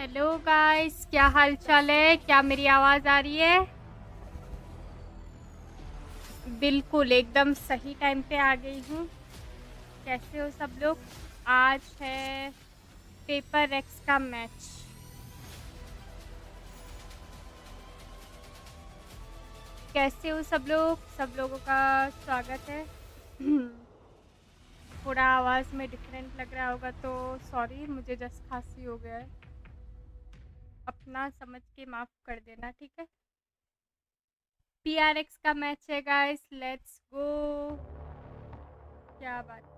Hello guys, क्या हाल चाल है? क्या मेरी आवाज़ आ रही है? बिल्कुल एकदम सही टाइम पे आ गई हूँ। कैसे हो सब लोग? आज है पेपर एक्स का मैच। कैसे हो सब लोग? सब लोगों का स्वागत है। थोड़ा आवाज़ में डिफरेंट लग रहा होगा तो सॉरी, मुझे जस्ट खांसी हो गया है। अपना समझ के माफ़ कर देना, ठीक है? PRX का मैच है गाइस, लेट्स गो। क्या बात है।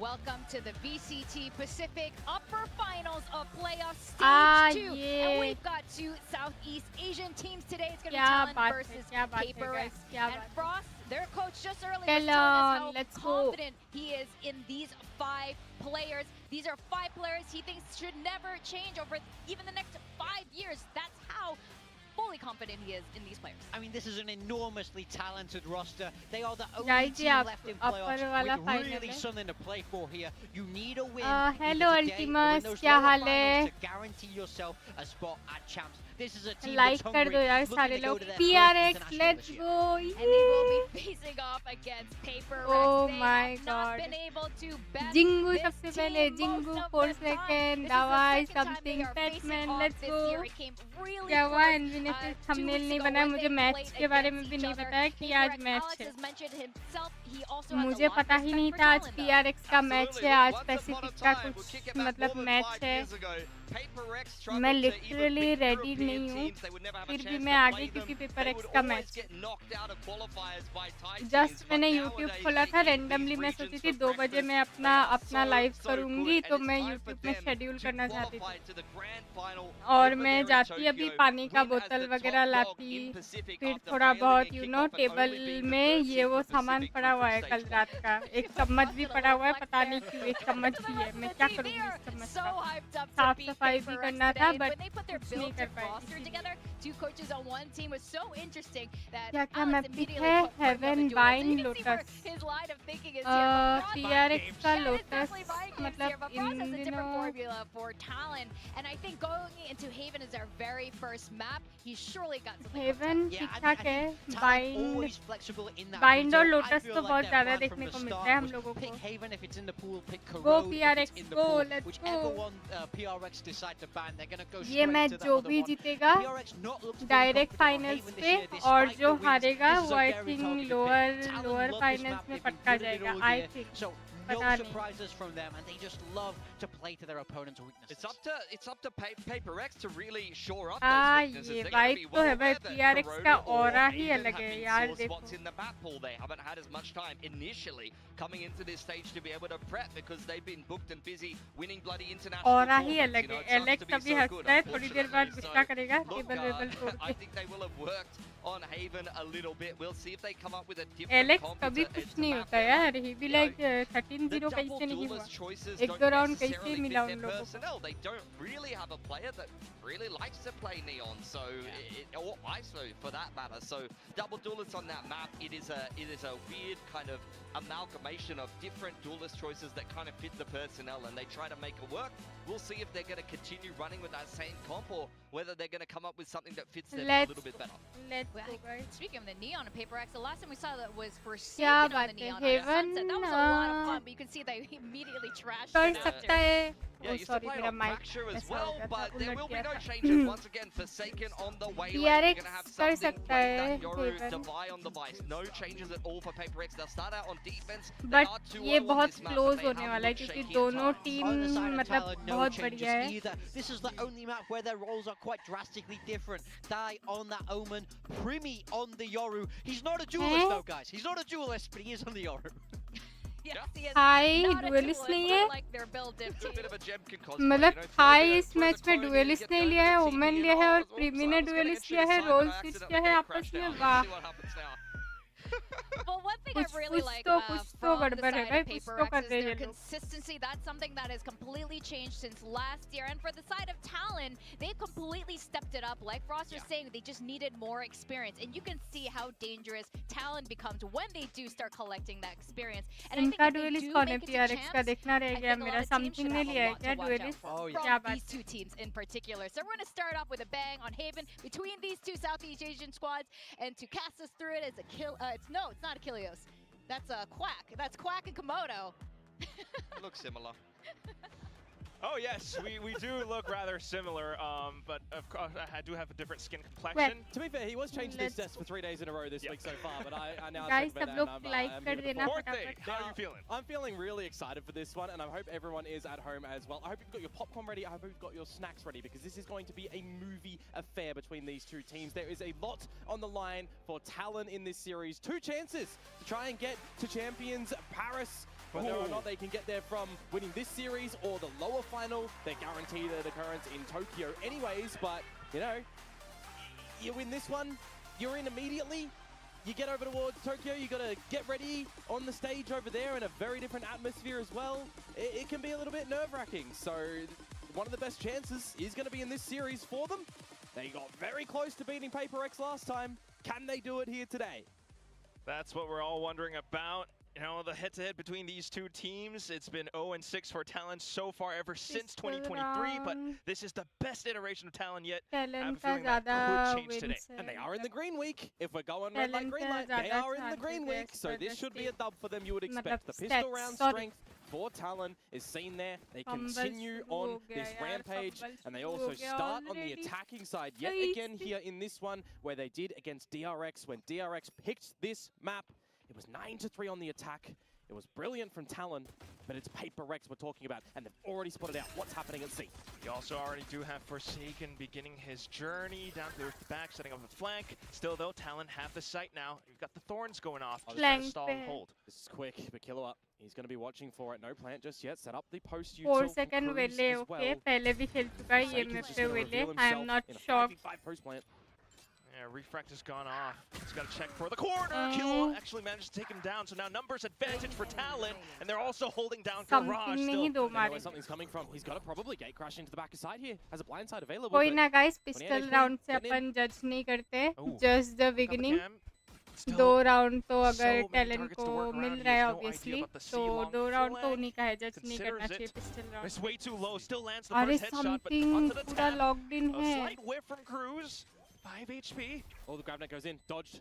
Welcome to the VCT Pacific Upper Finals of Playoff Stage 2. And we've got two Southeast Asian teams today. It's going to be Talent versus PRX. And Frost, their coach just earlier was telling us how confident he is in these 5 players. These are 5 players he thinks should never change over even the next 5 years. That's how fully confident he is in these players. I mean, this is an enormously talented roster. They are the only team left in playoffs with really something to play for here. You need a win hello Ultimus, क्या हाल है? to guarantee yourself a spot at champs. This is a team like that's कर दो यार सारे लोग. PRX, let's go. And they will be facing off against Paper Rex. Oh they my have God. not been able to bet Jingu this सबसे team पहले, most Jingu of 4 the time. second, This is the Dawai second time they something, are facing Batman, off let's this go. year. It came really क्या हुआ? close, N V ने फिर 2 thumbnail weeks नहीं ago बनाया. when मुझे they match played के बारे में against भी each नहीं other. बताया कि Paper आज Rex, मैच Alex है. has mentioned himself. He also has मुझे a lot पता of ही respect नहीं for था आज Talon, though. PRX का मैच है. आज पैसिफिक का कुछ मतलब मैच है. मैं लिटरली रेडी नहीं हूँ, फिर भी मैं आ गई क्योंकि पेपर एक्स का मैच. जस्ट मैंने यूट्यूब खोला था रेंडमली. मैं सोची थी 2 बजे मैं अपना लाइव करूँगी, तो मैं यूट्यूब में शेड्यूल करना चाहती थी. और मैं जाती अभी पानी का बोतल वगैरह लाती, फिर थोड़ा बहुत टेबल में ये वो सामान पड़ा हुआ है कल रात का. एक चम्मच भी पड़ा हुआ है, पता नहीं क्यों एक चम्मच भी है. मैं क्या करूँगी इस चम्मच का? साफ सफाई भी करना था बट कुछ नहीं कर पाई. क्या क्या मैप पिक है? हेवन, वाइन, लोटस. PRX का लोटस मतलब इन दिनों हेवन ठीक ठाक है. बाइंड और लोटस तो बहुत ज्यादा देखने को मिलता है हम लोगों को. गो PRX, गो, लेट्स गो. ये मैच जो भी जीतेगा डायरेक्ट फाइनल्स पे, और जो हारेगा वो आई थिंक लोअर फाइनल्स में पटका जाएगा. आई थिंक पता नहीं. It's up to Paper X to really shore up हाँ, those ये weaknesses. वाइब तो है भाई. PRX का ऑरा ही अलग है यार. देखो spots in the map pool. They haven't had as much time initially coming into this stage to be able to prep because they've been booked and busy winning bloody international aura ही tournaments. अलग You know, है. it sucks to Alex be अभी so हंस good, रहा है, थोड़ी देर बाद unfortunately. गुस्सा करेगा. Look, टेबल वेबल तोड़ I के. think they will have worked on Haven a little bit. We'll see if they come up with a different Alex comp. कभी It's कुछ a नहीं map होता where, यार. ही भी you लाइक know, 13-0 the कैसे double नहीं हुआ. duelist choices एक don't दो राउंड कैसे necessarily मिला fit उन their लोगों को. personnel. They don't really have a player that really likes to play Neon, so or ISO for that matter. So double duelists on that map, it is a weird kind of amalgamation of different duelist choices that kind of fit the personnel, and they try to make it work. We'll see if they're going to continue running with that same comp or whether they're going to come up with something that fits them a little bit better. Let's go guys. Speaking of the Neon and Paper X, the last time we saw that was for क्या Forsaken on the बात है. Neon. Haven That was a lot of fun, but you can see they immediately trashed कर it सकता after. है. Yeah, Oh used to sorry, play it मेरा on mic Fracture as ऐसा हो well, गया था, but there उलट will be गया no था. changes. Once again, Forsaken on the way. Like, PRX you're gonna have कर something सकता playing है that Yoru Haven. to buy on the vice. No changes at all for Paper X. They'll start out on defense. But ये बहुत close होने वाला है क्योंकि दोनों टीम मतलब बहुत बढ़िया है. either. This is the only map where their roles are quite drastically different. Dai on that Omen, Primi on the Yoru. He's not a duelist though, guys. He's not a duelist, but he is on the Yoru. High duellist नहीं है. मतलब high इस match में duellist नहीं लिया है, women लिया है और प्रीमी ने डुएलिस्ट लिया है. रोल स्विच किया है आपस में. वाह, कुछ तो गड़बड़ है भाई, कुछ तो कर रहे हैं Their ये लोग। consistency, that's something that has completely changed since last year. And for the side of Talon, they've completely stepped it up. Like Frost was saying, they just needed more experience. And you can see how dangerous Talon becomes when they do start collecting that experience. And I think इनका if they duelist do कौन है? make it to PRX का champs, देखना रह I गया think a मेरा। lot of teams something should ने have a लिया है lot क्या to watch out duelist? for Oh, yeah. from क्या बात these two teams in particular. So we're going to start off with a bang on Haven between these two Southeast Asian squads. And to cast us through it is it's not Achilleos. That's a Quack. That's Quack and Komodo. Looks similar. Oh yes, we do look rather similar, but of course I do have a different skin complexion. To be fair, he was changing his desk for 3 days in a row this week so far, but I now Guys, check सब that लोग and like I'm कर here to देना support. Birthday, फटाफट। how are you feeling? I'm feeling really excited for this one, and I hope everyone is at home as well. I hope you've got your popcorn ready. I hope you've got your snacks ready, because this is going to be a movie affair between these two teams. There is a lot on the line for Talon in this series. 2 chances to try and get to Champions Paris. Whether or not they can get there from winning this series or the lower final, they're guaranteed an occurrence in Tokyo anyways. But, you know, you win this one, you're in immediately. You get over towards Tokyo, you got to get ready on the stage over there in a very different atmosphere as well. It can be a little bit nerve-wracking. So one of the best chances is going to be in this series for them. They got very close to beating PRX last time. Can they do it here today? That's what we're all wondering about. You know, the head-to-head between these two teams, it's been 0-6 for Talon so far ever since 2023, but this is the best iteration of Talon yet. I have a feeling that could change today. And they are in the green week. If we're going red light, green light, they are in the green week. So this should be a dub for them, you would expect. The pistol round strength for Talon is seen there. They continue on this rampage, and they also start on the attacking side yet again here in this one, where they did against DRX. When DRX picked this map, it was 9-3 on the attack. It was brilliant from Talon, but it's PRX we're talking about, and they've already spotted out what's happening at C. You also already do have Forsaken beginning his journey down to the back, setting up the flank. Still though, Talon have the sight now. You've got the thorns going off. Just trying to stall and hold. This is quick, but Killer up. He's going to be watching for it. No plant just yet. Set up the post 4 second वेले okay पहले भी खेल चुका है ये map पे वेले I am not shocked post plant. Yeah, Refract has gone off. He's got to check for the corner. Kilo actually managed to take him down, so now numbers advantage for Talon, and they're also holding down Garage still. Know where something's coming from. He's got to probably gate crash into the back side here. Has a blind side available. कोई ना guys, pistol round से अपन judge नहीं करते. Just the beginning. 2 round तो अगर talent को मिल रहा है obviously, तो 2 round तो उन्हीं का है, judge नहीं करना चाहिए pistol round. It's way too low. Still lands the first headshot, but something onto the पूरा tap. locked in A है. slight whiff from Cruz. 5 HP. Oh, the grab net goes in. Dodged.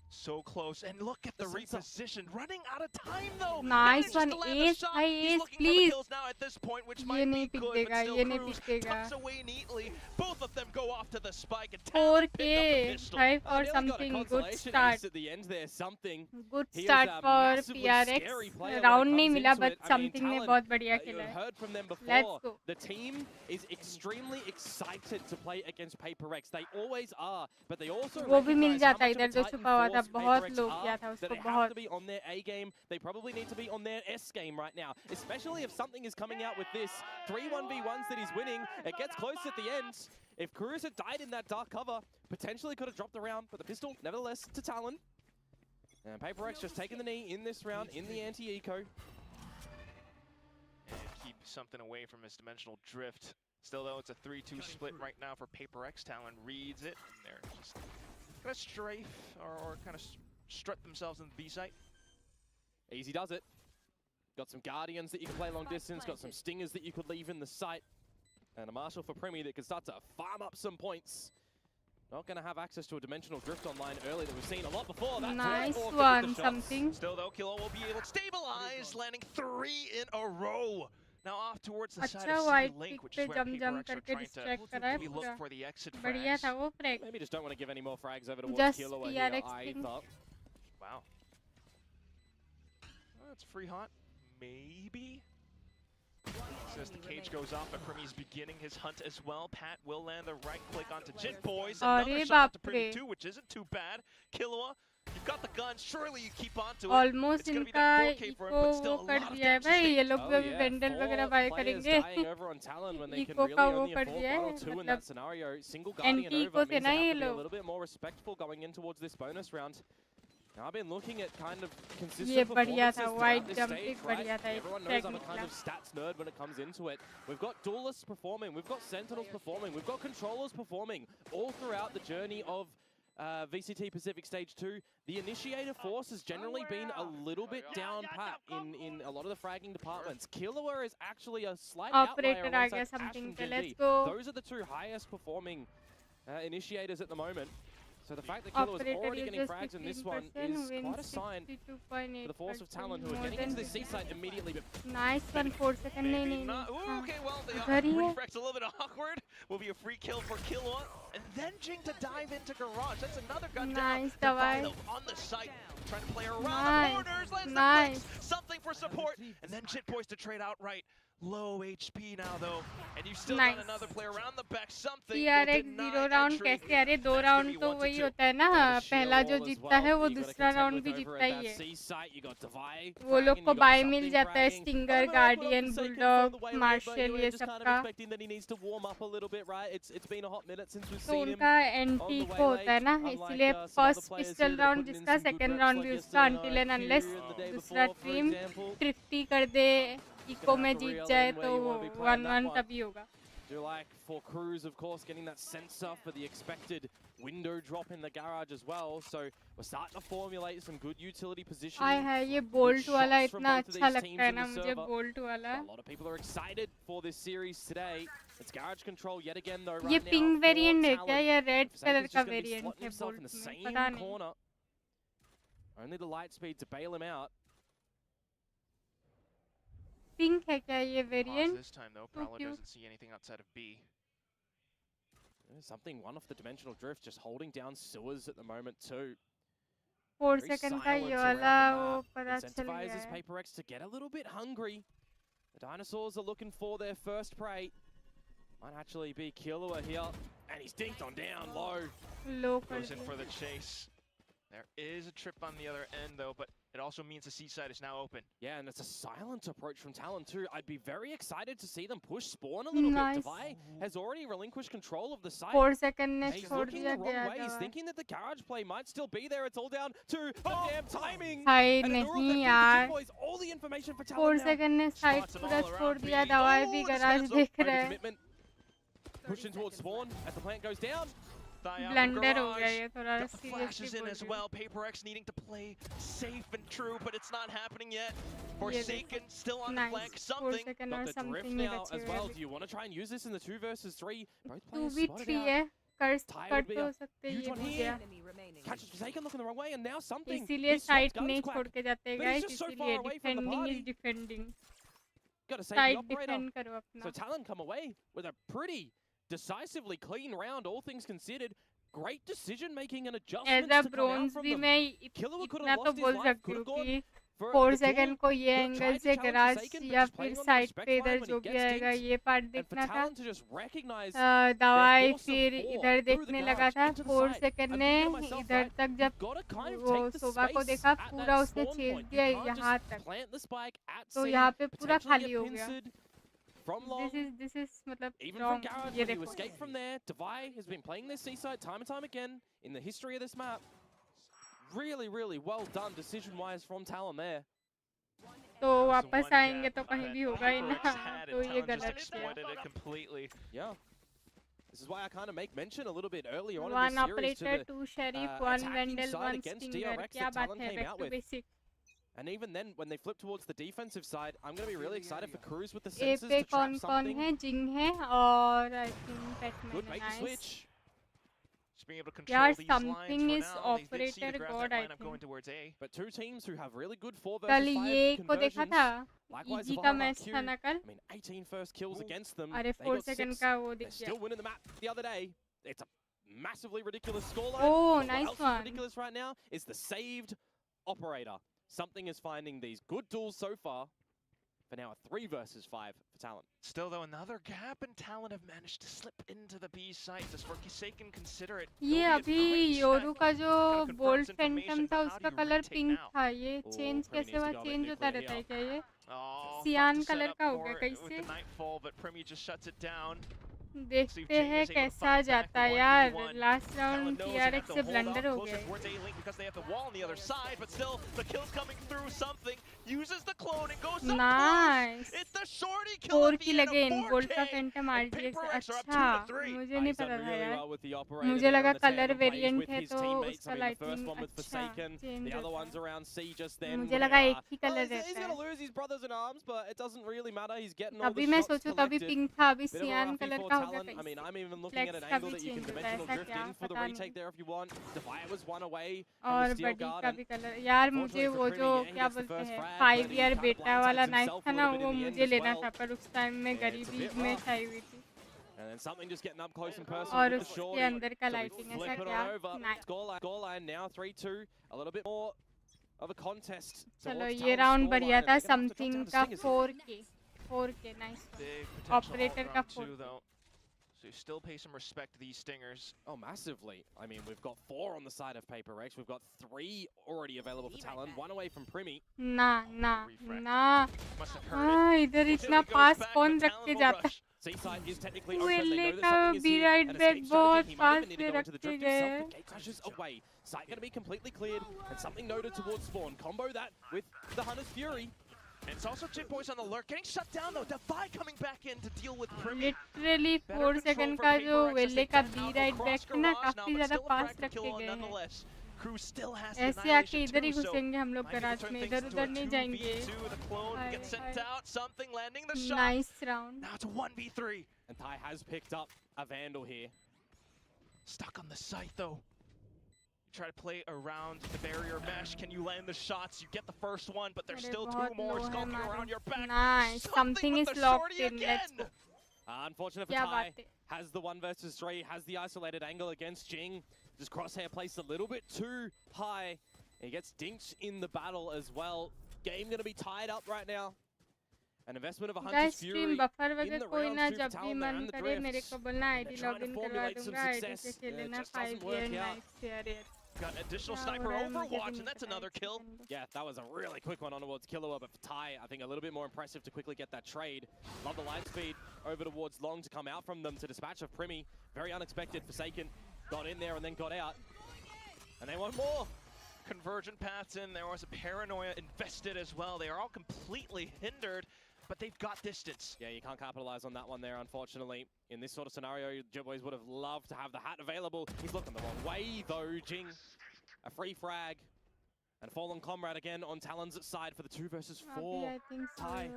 So close. And look at the reposition. Running out of time, though. Nice one. Ace, hi Ace, please. Now at this point, which ये might नहीं be pick good, देगा, but ये still नहीं Cruz pick देगा. tucks away neatly. Both of them go off to the spike. And Talon picked up the 4K, pistol. 5 or something. Good start. At the end there, something. Good start for PRX. Round नहीं मिला, but something ने बहुत बढ़िया खेला है. Heard from them before. Let's go. The team is extremely excited to play against PRX. They always are, but they also वो भी मिल recognize how जाता है much of a इधर जो Titan छुपा हुआ था, force बहुत PRX लो are, किया था that उसको they have बहुत. to be on their A game. They probably need to be on their S game right now, especially if something is coming out with this 3-1v1s that he's winning. It gets close at the end. If Cruz had died in that dark cover, potentially could have dropped the round, but the pistol, nevertheless, to Talon. And PRX just taking the knee in this round in the anti-eco. And keep something away from his dimensional drift. Still though, it's a 3-2 split right now for PRX. Talon reads it, and they're just gonna strafe or kind of strut themselves in the B site. Easy does it. Got some Guardians that you can play long distance, got some Stingers that you could leave in the site. And a Marshal for Primi that can start to farm up some points. Not going to have access to a dimensional drift online early that we've seen a lot before. That Nice one, something. Still though, Kilo will be able to stabilize, landing 3 in a row. Now off towards the side of white C-Link, pick which पे is where जम PRX are करके trying distract to करा है maybe look पूरा. for the exit बढ़िया frags. था वो frag. Maybe just don't want to give any more frags over towards Just Kilo here PRX either. thing. Wow. Well, that's free hot. Maybe. As the cage goes off, but Primi's beginning his hunt as well. Pat will land the right click onto Jit Boys. Another shot to Primi 2, which isn't too bad. Killua, you've got the gun. Surely you keep on to it. Almost इनका eco वो कर दिया है भाई. ये लोग भी अभी वेंडल वगैरह बाय करेंगे. इको का वो कर दिया है. मतलब एंटी इको थे ना ये लोग. a little bit more respectful going in towards this bonus round. Now, I've been looking at kind of ये consistent बढ़िया performances था, throughout wide this jump stage, एक right? बढ़िया था, एक Everyone knows I'm a tech kind निकला. of stats nerd when it comes into it. We've got duelists performing, we've got sentinels performing, we've got controllers performing all throughout the journey of VCT Pacific Stage 2. The initiator force has generally been a little bit down pat in a lot of the fragging departments. Killua is actually a slight outlier Operator आ गया alongside something Ashiyan पे, Gen let's D. go. Those are the two highest performing initiators at the moment. So the fact that Killua is already getting frags in this one is quite a sign for the force of talent who are getting into the C site immediately. But Nice one, 4 second. नहीं not. Ooh, okay, well, the उधर ही है. refrag's a little bit awkward. Will be a free kill for Killua. And then Jing to dive into Garage. That's another gun Nice, down. Dawai. Divido on the site, trying to play around Nice, the corners. Lands nice. the flicks. Something for support. And then Jit Boys to trade outright. Low HP now though, and you still Nice. got another player around the back. Something will PRX deny 0 round entry. कैसे? अरे 2 That's gonna round be तो 1 to वही 2. होता है ना, पहला जो जीतता है वो दूसरा राउंड भी जीतता ही है. वो लोग को बाय मिल जाता है, स्टिंगर, गार्डियन, बुलडॉग, मार्शल, ये सब का. तो उनका एंटी को होता है ना, इसलिए फर्स्ट पिस्टल राउंड जिसका, सेकंड राउंड भी उसका, अनटिल एंड अनलेस दूसरा टीम ट्रिफ्टी कर दे, इको में जीत जाए तो 1-1 तभी होगा. Do like for Cruz, of course, getting that sensor for the expected window drop in the garage as well. So we're starting to formulate some good utility positioning. आय है, ये bolt वाला इतना अच्छा लगता है ना मुझे, बोल्ट वाला. A lot of people are excited for this series today. It's garage control yet again though. ये Right पिंक now, वेरिएंट है for क्या या रेड Forsaken's कलर just का gonna be वेरिएंट slotting है himself in बोल्ट the में? same पता नहीं. corner. Only the light speed to bail him out. Pink है क्या ये Pause variant? this time though. So Prowler cute. doesn't see anything outside of B. Something one off the dimensional drift, just holding down sewers at the moment too. 4 Very second का ये silent वाला around the वो map. पता चल गया Incentivizes है. PRX to get a little bit hungry. The dinosaurs are looking for their first prey. Might actually be Killua here, and he's dinked on down low. लो कर Goes in for दिया. the chase. There is a trip on the other end though, but it also means the seaside is now open. Yeah, and it's a silent approach from Talon too. I'd be very excited to see them push spawn a little Nice. bit. Divai has already relinquished control of the site. 4 second ने He's छोड़ looking दिया the wrong गया way. He's था. thinking that the garage play might still be there. It's all down to the damn timing. Hi And the Nurul नहीं that यार, beat the Jit Boys, all the information for 4 Talon now. Second ने side Spots them पूरा all छोड़ around दिया. B. दवाई Oh, भी the garage Spans देख over रहा है. commitment. Pushing towards spawn as the plant goes down. Thigh out blunder हो Garage. गया ये थोड़ा Got the flashes seriously in बोल as रही हूँ. well. PRX needing to play safe and true, but it's not happening yet. ये Forsaken still on the Nice. flank. 4 Something. Second Got और the drift something ये now बचे as हुए well. हैं. Do you want to try and use this in the 2 versus 3? Both players 2v3 spotted out. है, कर Ty कर would be तो a सकते huge ये one भी here. गया. Catches Forsaken looking the wrong way, and now something. इसीलिए He swaps side guns नहीं quack. छोड़ के जाते But he's guys, just so far इसीलिए away from the defending party. Is defending. Got to save the side operator. Defend करो So अपना. Talon come away with a pretty decisively clean round, all things considered. Great decision making and adjustments as a to come out bronze from भी them. मैं Killua could इतना have तो lost his बोल life, सकती could हूँ have gone कि for 4 the second duel. को ये Could have angle tried to से challenge गराज Forsaken, but या just playing फिर on the साइड respect पे line इधर when he जो भी gets आएगा dinked. ये पार्ट And for देखना था. Talon to just recognize दवाई force of फिर four इधर through the देखने लगा garage था. into the 4 side. Second I'm ने thinking to myself, इधर right, तक जब you've got to kind of वो take the शोभा को space देखा, at पूरा that उसने spawn छेद point. दिया You can't यहाँ just तक. plant the spike at तो C, यहाँ पे पूरा potentially खाली get हो गया. pincered from long. This is मतलब Even from रॉन्ग. Garage, ये when you देखो. escape from there, Divai has been playing this seaside time and time again in the history of this map. Really, really well done decision-wise from Talon there. तो वापस आएंगे तो कहीं भी होगा ही ना, तो ये गलत किया. exploited it completely. Yeah. This is why I kind of make mention a little bit earlier on in One this series to operator, the 2 sheriff, 1 attacking vandal, side 1 against stinger. DRX क्या that बात Talon है? came Back out to with. basic. And even then, when they flip towards the defensive side, I'm going to be really excited for Cruz with the A senses पे to trap कौन something. है? जिंग है और I think Batman Good है. bait and Nice. switch. Just being able to control यार these lines something for is now. They did see the operator grab god that I lineup going think. towards A. But two teams who have really good 4 कल versus 5 ये को देखा conversions. था. Likewise, easy Zavara का match Q. था ना कल. I mean, 18 first kills against them. अरे They 4 got सेकंड 6. का वो They're दिख still गया. winning the map the other day. It's a massively ridiculous scoreline. Oh, but nice what else one. is ridiculous right now is the saved operator. Something is finding these good duels so far. For now, a 3 versus 5 for Talon. Still though, another gap and Talon have managed to slip into the B site. Does Forsaken consider it? ये It'll be a अभी quick Yoru step. का जो Kind of bolt confirms Phantom information, था but how उसका do you colour retake pink now? था. ये Oh, change Primi कैसे needs हुआ? to go a bit change होता nuclear रहता है here. क्या ये? Oh, Cyan thought to set color up का हो for गया it with कैसे? the Nightfall, but Primi just shuts it down. देखते हैं कैसा जाता है यार लास्ट राउंड PRX से ब्लंडर हो गया नाइस 4 की लगे इन गोल्ड का फैंटम RGX अच्छा मुझे नहीं पता था यार मुझे लगा कलर वेरिएंट है तो उसका लाइटिंग अच्छा चेंज होता है मुझे लगा एक ही कलर रहता है अभी मैं सोचूं तभी पिंक था अभी सियान कलर का हो गया फ्लेक्स का भी चेंज होता है ऐसा क्या पता नहीं और बडी का भी कलर यार मुझे वो जो क्या बोलते हैं 5 ईयर बेटा वाला नाइफ था ना वो मुझे लेना था पर उस टाइम में गरीबी में छाई हुई थी और उसके अंदर का लाइटिंग ऐसा क्या चलो ये राउंड बढ़िया था समथिंग का 4K नाइस ऑपरेटर का 4K So you still pay some respect to these stingers. Oh, massively. I mean, we've got 4 on the side of PRX. We've got 3 already available for Talon. 1 away from Primi. ना इधर इतना पास कौन रख के जाता Seaside is technically open. They know वेले that का something is be here. Right And back escape बहुत strategy. He might pass have been में needing to go रख to the के drift गए himself. The gate crashes away. Sight going to be completely cleared. And something noted towards spawn. Combo that with the Hunter's Fury. And it's also Jit Boys on the lurk, getting shut down though. Defy coming back in to deal with Primi. Literally 4 second का जो वेले का B right back ना काफी ज्यादा पास रख के गए हैं ऐसे आके इधर ही घुसेंगे हम लोग गराज में इधर उधर नहीं जाएंगे nice round Now it's a 1v3. And Thai has picked up a Vandal here. Stuck on the site though. Try to play around the barrier mesh. Can you land the shots? You get the first one, but there's still 2 more skulking around your back. Nice. Something is locked in. Let's go. Unfortunate for Thai. Has the 1 versus 3. Has the isolated angle against Jing. Just crosshair placed a little bit too high. He gets dinked in the battle as well. Game going to be tied up right now. An investment of 100 Fury in the round 2 for Talon and the drift. मेरे को बोलना ID They're trying login to करवा formulate some दूंगा ID success. से खेलना Just 5 doesn't year work out. Nice यार Got an additional sniper overwatch, and that's another kill. Yeah, that was a really quick one on towards Killua, but for Thai, I think a little bit more impressive to quickly get that trade. Love the line speed over towards Long to come out from them to dispatch of Primi. Very unexpected. Forsaken got in there and then got out. And they want more. Convergent paths in. There was a Paranoia invested as well. They are all completely hindered, but they've got distance. Yeah, you can't capitalize on that one there, unfortunately. In this sort of scenario, Jit Boys would have loved to have the hat available. He's looking the wrong way, though. Jing, a free frag. And Fallen Comrade again on Talon's side for the 2 versus 4. I think Thai.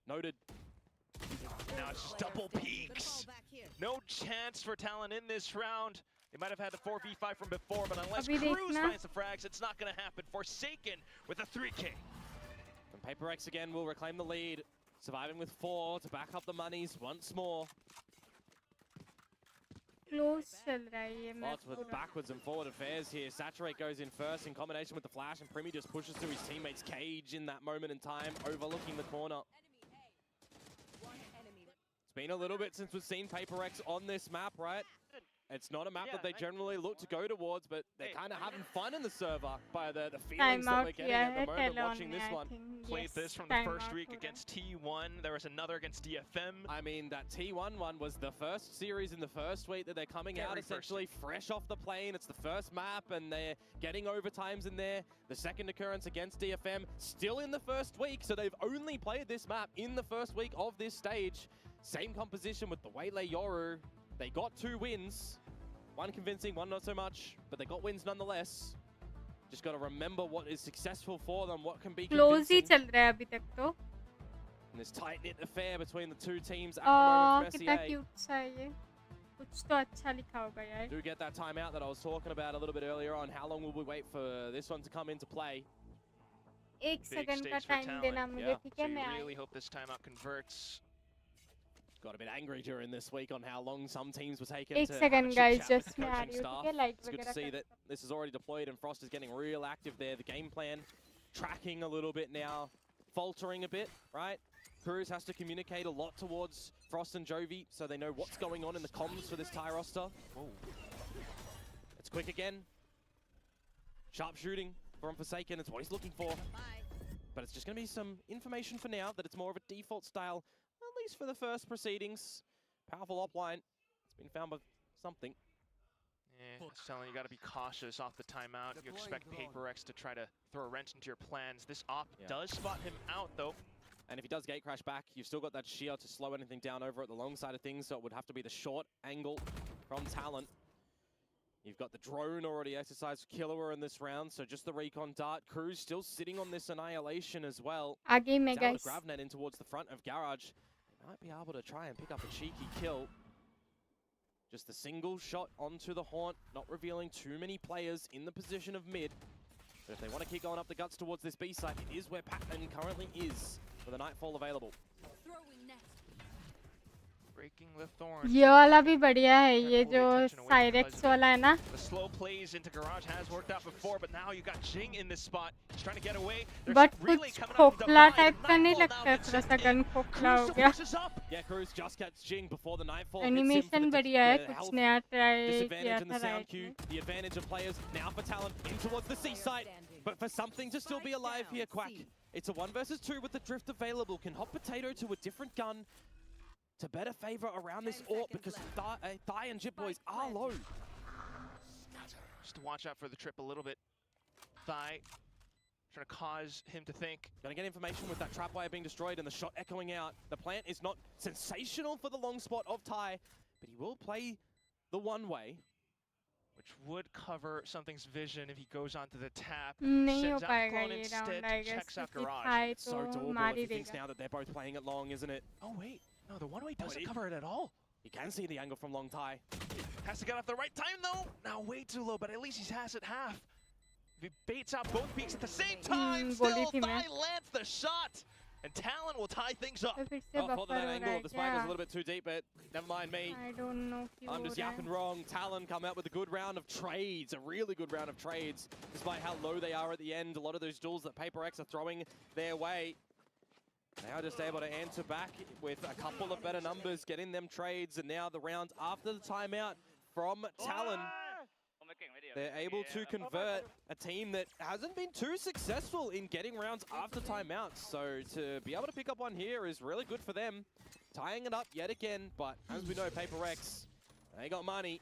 Noted. Now it's just double peaks. No chance for Talon in this round. They might have had the 4v5 from before, but unless Cruz finds the frags, it's not going to happen. Forsaken with a 3K. And PRX again will reclaim the lead. Surviving with 4 to back up the monies once more. Close चल रहा है ये Lots with backwards and forward affairs here. Saturate goes in first in combination with the flash, and Primi just pushes through his teammate's cage in that moment in time, overlooking the corner. It's been a little bit since we've seen PRX on this map, right? It's not a map that they generally look to go towards, but they're kind of having fun in the server by the feelings that we're getting at the moment watching this one. Played this from the first week against T1. There was another against DFM. I mean, that T1 one was the first series in the first week that they're coming out essentially fresh off the plane. It's the first map, and they're getting overtimes in there. The second occurrence against DFM, still in the first week, so they've only played this map in the first week of this stage. Same composition with the Waylay Yoru. They got 2 wins. One convincing, one not so much, but they got wins nonetheless. Just got to remember what is successful for them, what can be close he convincing. चल रहा है अभी तक तो. And this tight-knit affair between the 2 teams at the moment for कितना SEA. cute सा है ये. कुछ तो अच्छा लिखा होगा यार. Do get that timeout that I was talking about a little bit earlier on. How long will we wait for this one to come into play? 1 second का टाइम देना मुझे ठीक है मैं. I really hope this timeout converts. Got a bit angry during this week on how long some teams were taking एक to second actually guys, chat just with the मैं आ coaching रही हूँ, staff. ठीक है, light It's good to वगैरह see कर that this is already deployed and Frost is getting real active there. The game plan tracking a little bit now, faltering a bit, right? Cruz has to communicate a lot towards Frost and Jovi so they know what's going on in the comms for this Thai roster. It's quick again. Sharp shooting from Forsaken, it's what he's looking for. But it's just going to be some information for now that it's more of a default style, at least for the first proceedings. Powerful offline. It's been found by something. Yeah, Stellan, you got to be cautious off the timeout. You expect PRX to try to throw a wrench into your plans. This op does spot him out, though. And if he does gate crash back, you've still got that shear to slow anything down over at the long side of things, so it would have to be the short angle from Talon. You've got the drone already exercised Killua in this round, so just the recon dart. Cruz still sitting on this annihilation as well. आगे में Down guys. the Gravnet in towards the front of Garage. They might be able to try and pick up a cheeky kill. Just the single shot onto the haunt, not revealing too many players in the position of mid. But if they want to keep going up the guts towards this B site, it is where Patman currently is with a Nightfall available. Breaking the thorn. ये वाला भी बढ़िया है, ये जो Cyrex वाला है ना. The slow plays into Garage has worked out before, but now you got Jing in this spot. He's trying to get away. But कुछ खोखला टाइप का नहीं लगता है, थोड़ा सा गन खोखला हो गया. Yeah, Cruz just gets Jing before the Nightfall. Animation बढ़िया है, कुछ नया try Disadvantage किया in the था sound right queue. में. The advantage of players now for Talon in towards the C site. But for something to still be alive here, Quack. It's a 1 versus 2 with the drift available. Can hop Potato to a different gun to better favor around this AWP because Thai and Jip Boys are low. Just to watch out for the trip a little bit. Thai trying to cause him to think. Gonna get information with that trap wire being destroyed and the shot echoing out. The plant is not sensational for the long spot of Thai, but he will play the one way. Which would cover something's vision if he goes onto the tap. नहीं हो Sends out पाएगा clone ये instead, round, I guess. checks out क्योंकि Garage. Thai So तो doable मार if he he thinks देगा. now that they're both playing it long, isn't it? Oh wait, no, the one-way doesn't it- cover it at all. He can see the angle from long Thai. Has to get off the right time though. Now way too low, but at least he has it half. If he baits out both peaks at the same time, still बोली थी मैं. Thai lands the shot. And Talon will tie things up. तो फिर से Oh, I thought buffer that हो angle रहा of है the spike was a क्या? little bit too deep, but never mind me. I don't know क्यों I'm हो just रहा yapping है. wrong. Talon come out with a good round of trades, a really good round of trades, despite how low they are at the end. A lot of those duels that PRX are throwing their way. They are just able to answer back with a couple of better numbers, getting them trades, and now the rounds after the timeout from Talon. They're able to convert a team that hasn't been too successful in getting rounds after timeouts. So to be able to pick up one here is really good for them. Tying it up yet again, but as we know, PRX, they got money.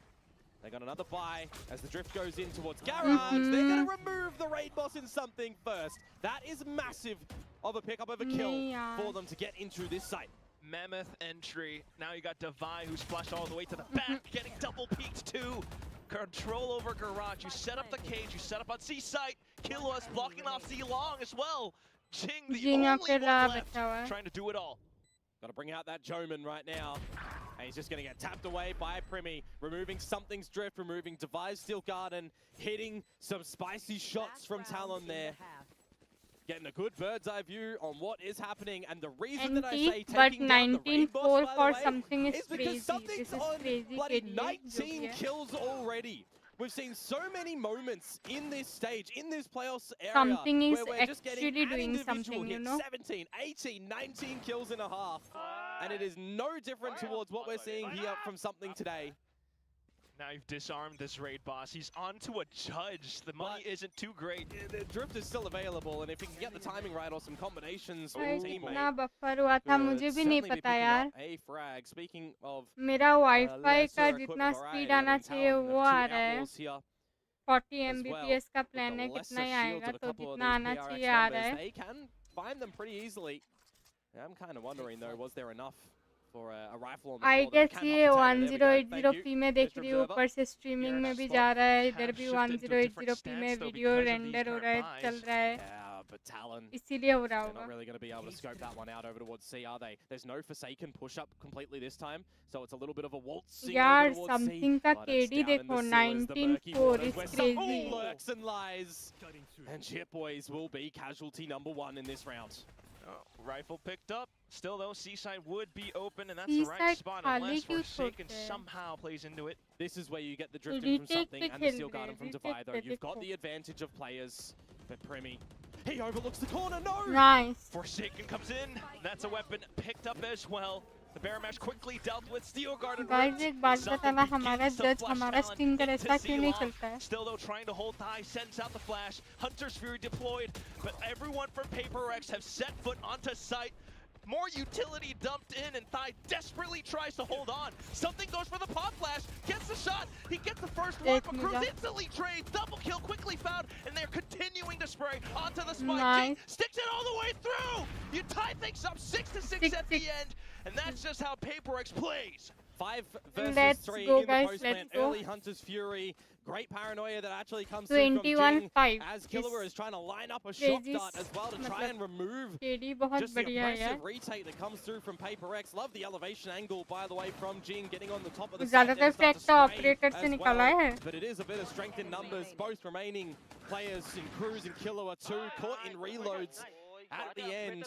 They got another buy as the drift goes in towards Garage. They're going to remove the raid boss in something first. That is massive of a pickup of a kill for them to get into this site. Mammoth entry. Now you got Divide who's flushed all the way to the back, getting double peeked too. Control over Garage. You set up the cage, you set up on C site. Killua's blocking off C long as well. Jing, the only one left, trying to do it all. Got to bring out that Joman right now. And he's just going to get tapped away by Primi, removing something's drift, removing Device Steel Garden, hitting some spicy shots from Talon there. Getting a good bird's eye view on what is happening, and the reason that I say taking down the raid boss, by the way, something is because crazy. something's This is on crazy bloody के लिए, 19 जो भी है. kills already. We've seen so many moments in this stage, in this playoffs area, Something is where we're just getting actually an doing individual something, hit, you know? 17, 18, 19 kills and a half. And it is no different towards what we're seeing here from something today. Now you've disarmed this raid boss. He's onto a judge. The money isn't too great. The drift is still available, and if he can get the timing right or some combinations with भाई teammate, कितना buffer हुआ था मुझे भी नहीं पता यार. a frag. Speaking of मेरा वाईफाई का lesser जितना equipment स्पीड variety, आना I mean, चाहिए Talon have वो two आ रहा है. outlaws here 40 as Mbps का with प्लान the है, lesser कितना ही shields आएगा of a तो couple of जितना these आना PRX चाहिए आ रहा members, है. they can find them pretty easily. I'm kind of wondering though, was there enough for a rifle on the I floor that guess can ये help Potato? There we go. 1080 Thank p you, में देख Mr. रही हूँ, Observer. ऊपर से streaming में भी जा रहा है, इधर भी 1080p में वीडियो रेंडर हो रहा है, चल रहा है. Yeah, but Talon, इसीलिए हो रहा they're not होगा. really going to be able to scope that one out over towards C, are they? There's no Forsaken push-up completely this time, so it's a little bit of a waltzing यार over towards C. Something का But it's KD down in the देखो, sewers, the murky 19-4 waters is where crazy. Saul lurks and lies. And Chip Boys will be casualty number 1 in this round. Rifle picked up. Still though, Seaside would be open, and that's the right Seaside spot खाली unless क्यों Forsaken छोड़ते हैं? somehow plays into it. This is where you get the drifting from Retake something पे and the खेल Steel रहे Garden हैं, from retake Divide though. पे You've got देखो. the advantage of players, but Primi, he overlooks the corner, no! Nice. Forsaken comes in. That's a weapon picked up as well. The Bear Mash quickly dealt with Steel Garden. Guys एक बात बताना, हमारा जज हमारा stinger ऐसा क्यों नहीं चलता है? Still though, trying to hold Thai, sends out the flash. Hunter's Fury deployed, but everyone from PRX have set foot onto site. More utility dumped in, and Thai desperately tries to hold on. Something goes for the pop flash, gets the shot, he gets the first one, but Cruz instantly trades, double kill quickly found, and they're continuing to spray onto the spike. Nice. Sticks it all the way through! You tie things up 6-6 at the end, and that's just how PRX plays. 5 versus Let's 3 go, in guys, the post-plant. let's go. Early Hunter's Fury. Great paranoia that actually comes through from Jing 21-5 as Killer is trying to line up a shot dart as well to try and remove just the aggressive retake that comes through from PRX. Love the elevation angle, by the way, from Jing getting on the top of the site. But it is a bit of strength in numbers. Both remaining players in Cruz and Killer are caught in reloads at the end.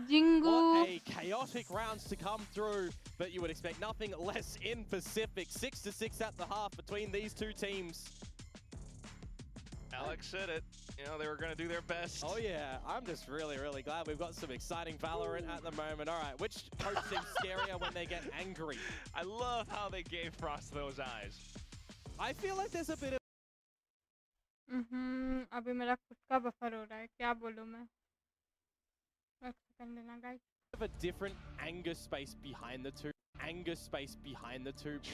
Jingu. What a chaotic rounds to come through, but you would expect nothing less in Pacific. 6-6 at the half between these two teams. Alex said it. You know, they were going to do their best. Oh yeah, I'm just really glad we've got some exciting Valorant at the moment. All right, which coach seems scarier when they get angry? I love how they gave Frost those eyes. I feel like there's a bit of अभी मेरा खुद का buffer हो रहा है, क्या बोलूं मैं? a different anger space behind the two.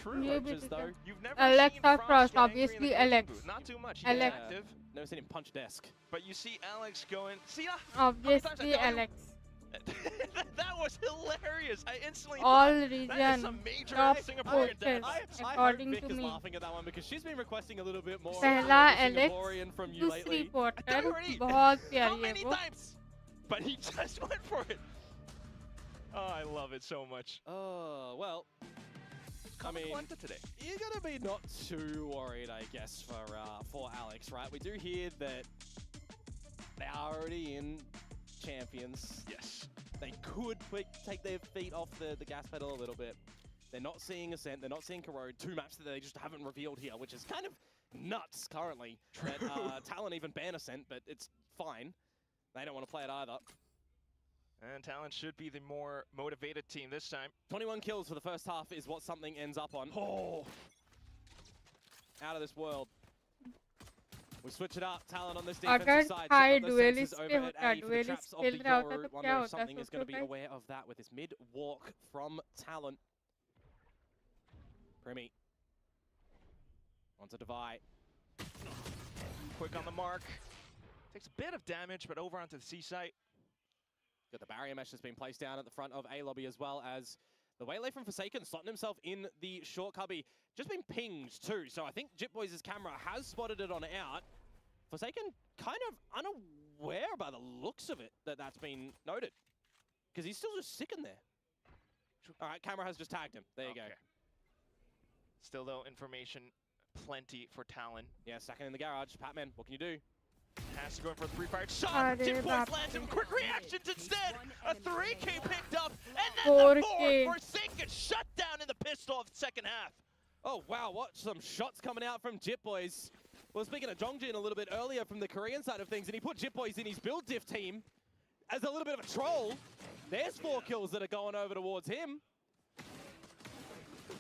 True. Coaches, though. You've never Alex seen or Frost Frost, get angry in obviously the coaching Alex. booth. Not too much. Alex. He's active. Never seen him punch desk. But you see Alex going, see Obviously Alex. That was hilarious. I instantly All thought, region, that is some major top Singaporean coaches, dance. according I hope to Vic is me. laughing at that one because she's been requesting a little bit more पहला Alex, Singaporean from you दूसरी lately. Porter, already. बहुत How प्यारी है many वो. times? But he just went for it. Oh, I love it so much. Oh, well, I mean, today. you're gonna be not too worried, I guess, for Alex, right? We do hear that they are already in champions. Yes. They could take their feet off the gas pedal a little bit. They're not seeing Ascent, they're not seeing Corrode. 2 maps that they just haven't revealed here, which is kind of nuts currently. That Talon even ban Ascent, but it's fine. They don't want to play it either. And Talon should be the more motivated team this time. 21 kills for the first half is what something ends up on. Oh! Out of this world. We switch it up. Talon on this defensive अगर side. High Set up those duelist sensors over पे at होता, A for the traps duelist of the खेल रहा होता Yoru. तो Wonder क्या if होता something is going to be सोचो aware of that with this mid walk from Talon. Primi. Onto Devi. Quick on the mark. Takes a bit of damage, but over onto the C site. Got the barrier mesh that's been placed down at the front of A lobby, as well as the waylay from Forsaken slotting himself in the short cubby. Just been pinged too, so I think Jitboys' camera has spotted it on out. Forsaken kind of unaware by the looks of it that that's been noted, because he's still just sitting there. All right, camera has just tagged him. There you go. Still though, information plenty for Talon. Yeah, second in the garage. Patman, what can you do? Has to go in for a 3-fire shot. अरे Jitboys बाप lands him. रे. Quick reactions instead. A 3K picked up, and then the 4K. 4 Forsaken shut down in the pistol of the second half. Oh, wow, watch some shots coming out from Jitboys. Well, speaking of Jongjin a little bit earlier from the Korean side of things, and he put Jitboys in his build diff team as a little bit of a troll. There's 4 kills that are going over towards him.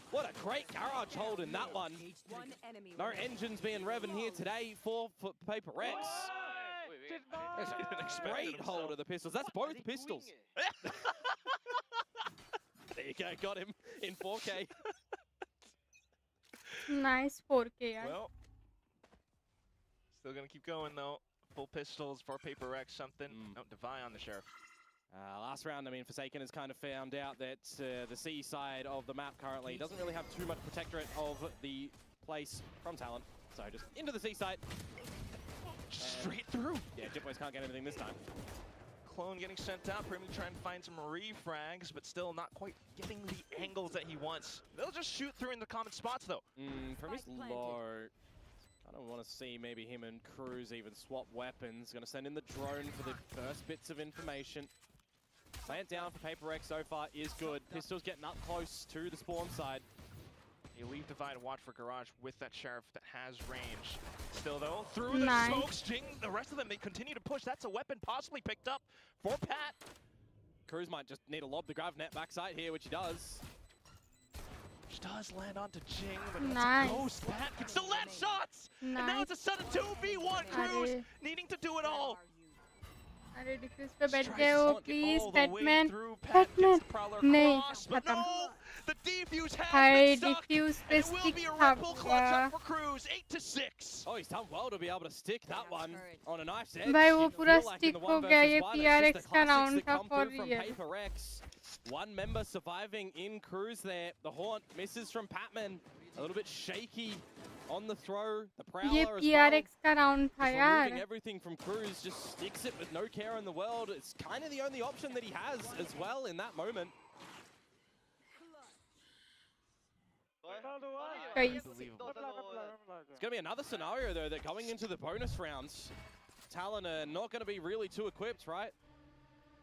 What a great garage hold in that one. No engines being revving here today for PRX. Great hold of the pistols. That's both pistols. There you go, got him in 4K. Nice 4K यार. Well, still gonna keep going though. Full pistols for PRX, something. No, Devi on the Sheriff. Last round, I mean, Forsaken has kind of found out that the C side of the map currently doesn't really have too much protectorate of the place from Talon. So just into the C side. Straight through. Yeah, Jitboys can't get anything this time. Clone getting sent out. Primi trying to find some refrags, but still not quite getting the angles that he wants. They'll just shoot through in the common spots though. Primi's low. I don't want to see maybe him and Cruz even swap weapons. Going to send in the drone for the first bits of information. Plant down for PRX so far is good. Pistol's getting up close to the spawn side. You leave Devi to watch for Garage with that Sheriff that has range. Still though, through the Nice. smokes, Jing, the rest of them, they continue to push. That's a weapon possibly picked up for Pat. Cruz might just need to lob the grav net backside here, which he does. Which does land onto Jing, but Nice. it's a ghost. Pat can still land shots! And now Nice. it's a sudden 2v1. Cruz अरे. needing to do it all. अरे diffuse पे बैठ गए हो please Batman Batman नहीं खत्म हाय diffuse पे stick था भाई वो पूरा स्टिक हो गया ये PRX का राउंड था for real One member surviving in Cruz there. The haunt misses from Patman. A little bit shaky on the throw. The prowler ये as well. PRX का राउंड था Just यार removing everything from Cruz, just sticks it with no care in the world. It's kind of the only option that he has as well in that moment. It's going to be another scenario though that going into the bonus rounds, Talon are not going to be really too equipped, right?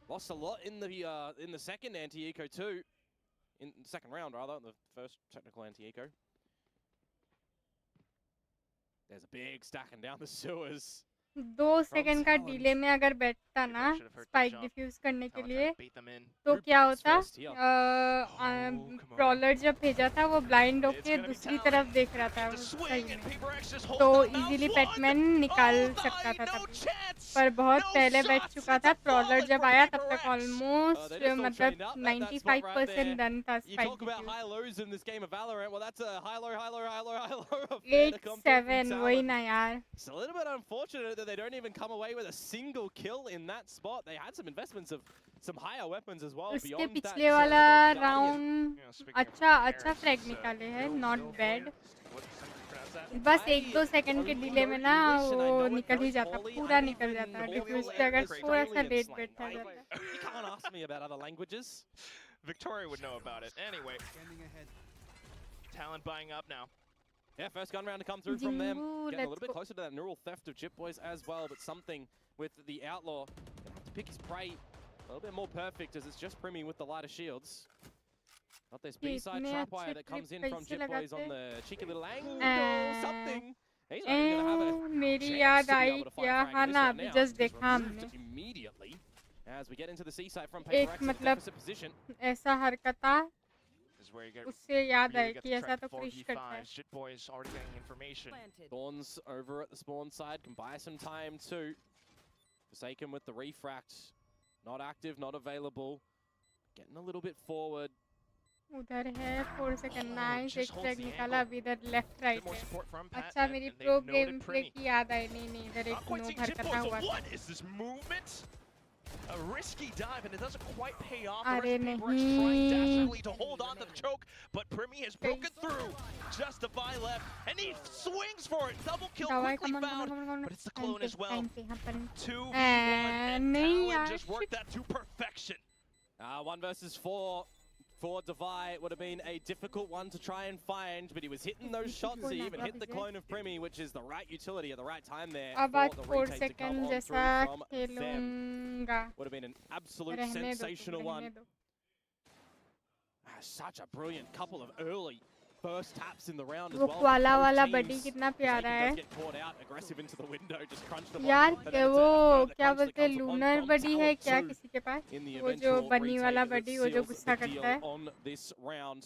Lost a lot in the second anti-eco too. In the second round rather, the first technical anti-eco. There's a big stacking down the sewers. 2 second का delay में अगर बैठता ना spike diffuse करने के लिए तो क्या होता प्रॉलर जब भेजा था वो ब्लाइंड होके दूसरी तरफ देख रहा था सही में तो इजीली पैटमैन निकाल सकता था तब पर बहुत पहले बैठ चुका था प्रॉलर जब आया तब तक ऑलमोस्ट मतलब 95% डन था स्पाइक डिफ्यूज 8-7 वही ना यार that they don't even come away with a single kill in that spot. They had some investments of some higher weapons as well उसके beyond that. पिछले वाला राउंड अच्छा फ्रैग निकाले हैं नॉट बैड बस 1-2 सेकंड के डिले में ना वो निकल ही जाता पूरा निकल जाता डिफ्यूज पे अगर थोड़ा सा लेट बैठा जाता You can't ask me about other languages. Victoria would know about it. Anyway, Talon buying up now. Yeah, first gun round to come through from them. Getting a little bit closer to that neural theft of Chip Boys as well, but something with the Outlaw. Gonna have to pick his prey a little bit more perfect as it's just Primi with the lighter shields. Got this B-side trapwire that comes in from Chip Boys on the cheeky little angle. Something. He's not even gonna have a मेरी chance याद to be I able to क्या find हाँ frag ना in अभी this just one now. देखा Removed हमने immediately as we get into the C-side from एक PRX in a मतलब deficit position. ऐसा हरकता Where you get उससे याद really आई get कि the ऐसा track तो क्रिश करता है 4v5. Jit Boys already getting information. Thorns over at the spawn side can buy some time too. Forsaken with the refract. Not active, not available. Getting a little bit forward. उधर है 4 second nice एक frag निकाला अभी इधर left Bit right more है support from Pat. अच्छा मेरी pro and they've game noted play Primi. की याद आई नहीं इधर Not एक quite नो seeing Jit हरकता Boys. हुआ So था what is this movement? A risky dive, and it doesn't quite pay off. अरे The rest of PRX trying नहीं desperately to hold on to the choke, but Primi has broken through. Just a buy left, and he swings for it. Double kill दवाई quickly come on found, come on come on but it's the clone as well. 2v1, नहीं and Talon यार just worked that to perfection. 1 versus 4 for Divide would have been a difficult one to try and find, but he was hitting those shots. He even hit the clone of Primi, which is the right utility at the right time there अब for आज the 4 retake to come second on जैसा through from them. खेलूंगा Would have been an absolute रहने दो sensational one. रहने दो Such a brilliant couple of early first taps in the round as वो well. Koala Both वाला teams. बडी कितना प्यारा Forsaken है does get caught out, aggressive into the window, just crunched them यार on. But क्या then it's वो another क्या crunch that बोलते हैं comes upon लूनर from बडी है Talon क्या too. किसी के पास In the वो जो eventual बनी वाला retake that बडी वो जो seals गुस्सा the करता है deal on this round.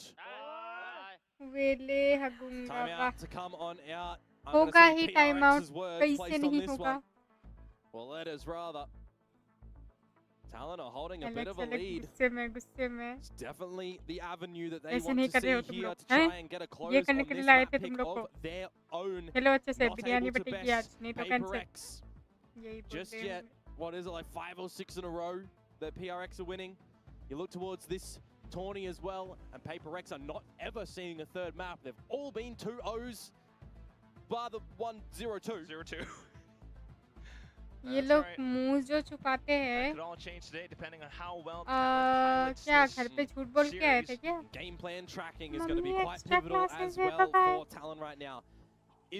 वेले हगूंगा Time वाह out to come on out. I'm होगा gonna ही see time out PRX's words कैसे placed on नहीं this होगा one. Well, let us rather. Talon are holding a bit Alex of a Alex lead. गुस्से में It's definitely the avenue that they ऐसे want नहीं to कर रहे हो see तुम here लोग to हैं try and get a close ये on करने के this लिए लाए map थे pick तुम लोग को of their own. हेलो अच्छे से Not बिरयानी able to बटेगी आज best नहीं तो कैंसिल PRX यही just बोलते हैं yet. What is it, like 5 or 6 in a row that PRX are winning? You look towards this tourney as well, and PRX are not ever seeing a third map. They've all been 2-0s, bar the 1-0-2. 0-2. ये लोग मुंह जो छुपाते हैं Could all change today depending on how well Talon pilots क्या this घर पे झूठ बोल के आए थे series. क्या Game plan tracking is going to be mummy quite extra pivotal classes as है, well bye-bye. for Talon right now.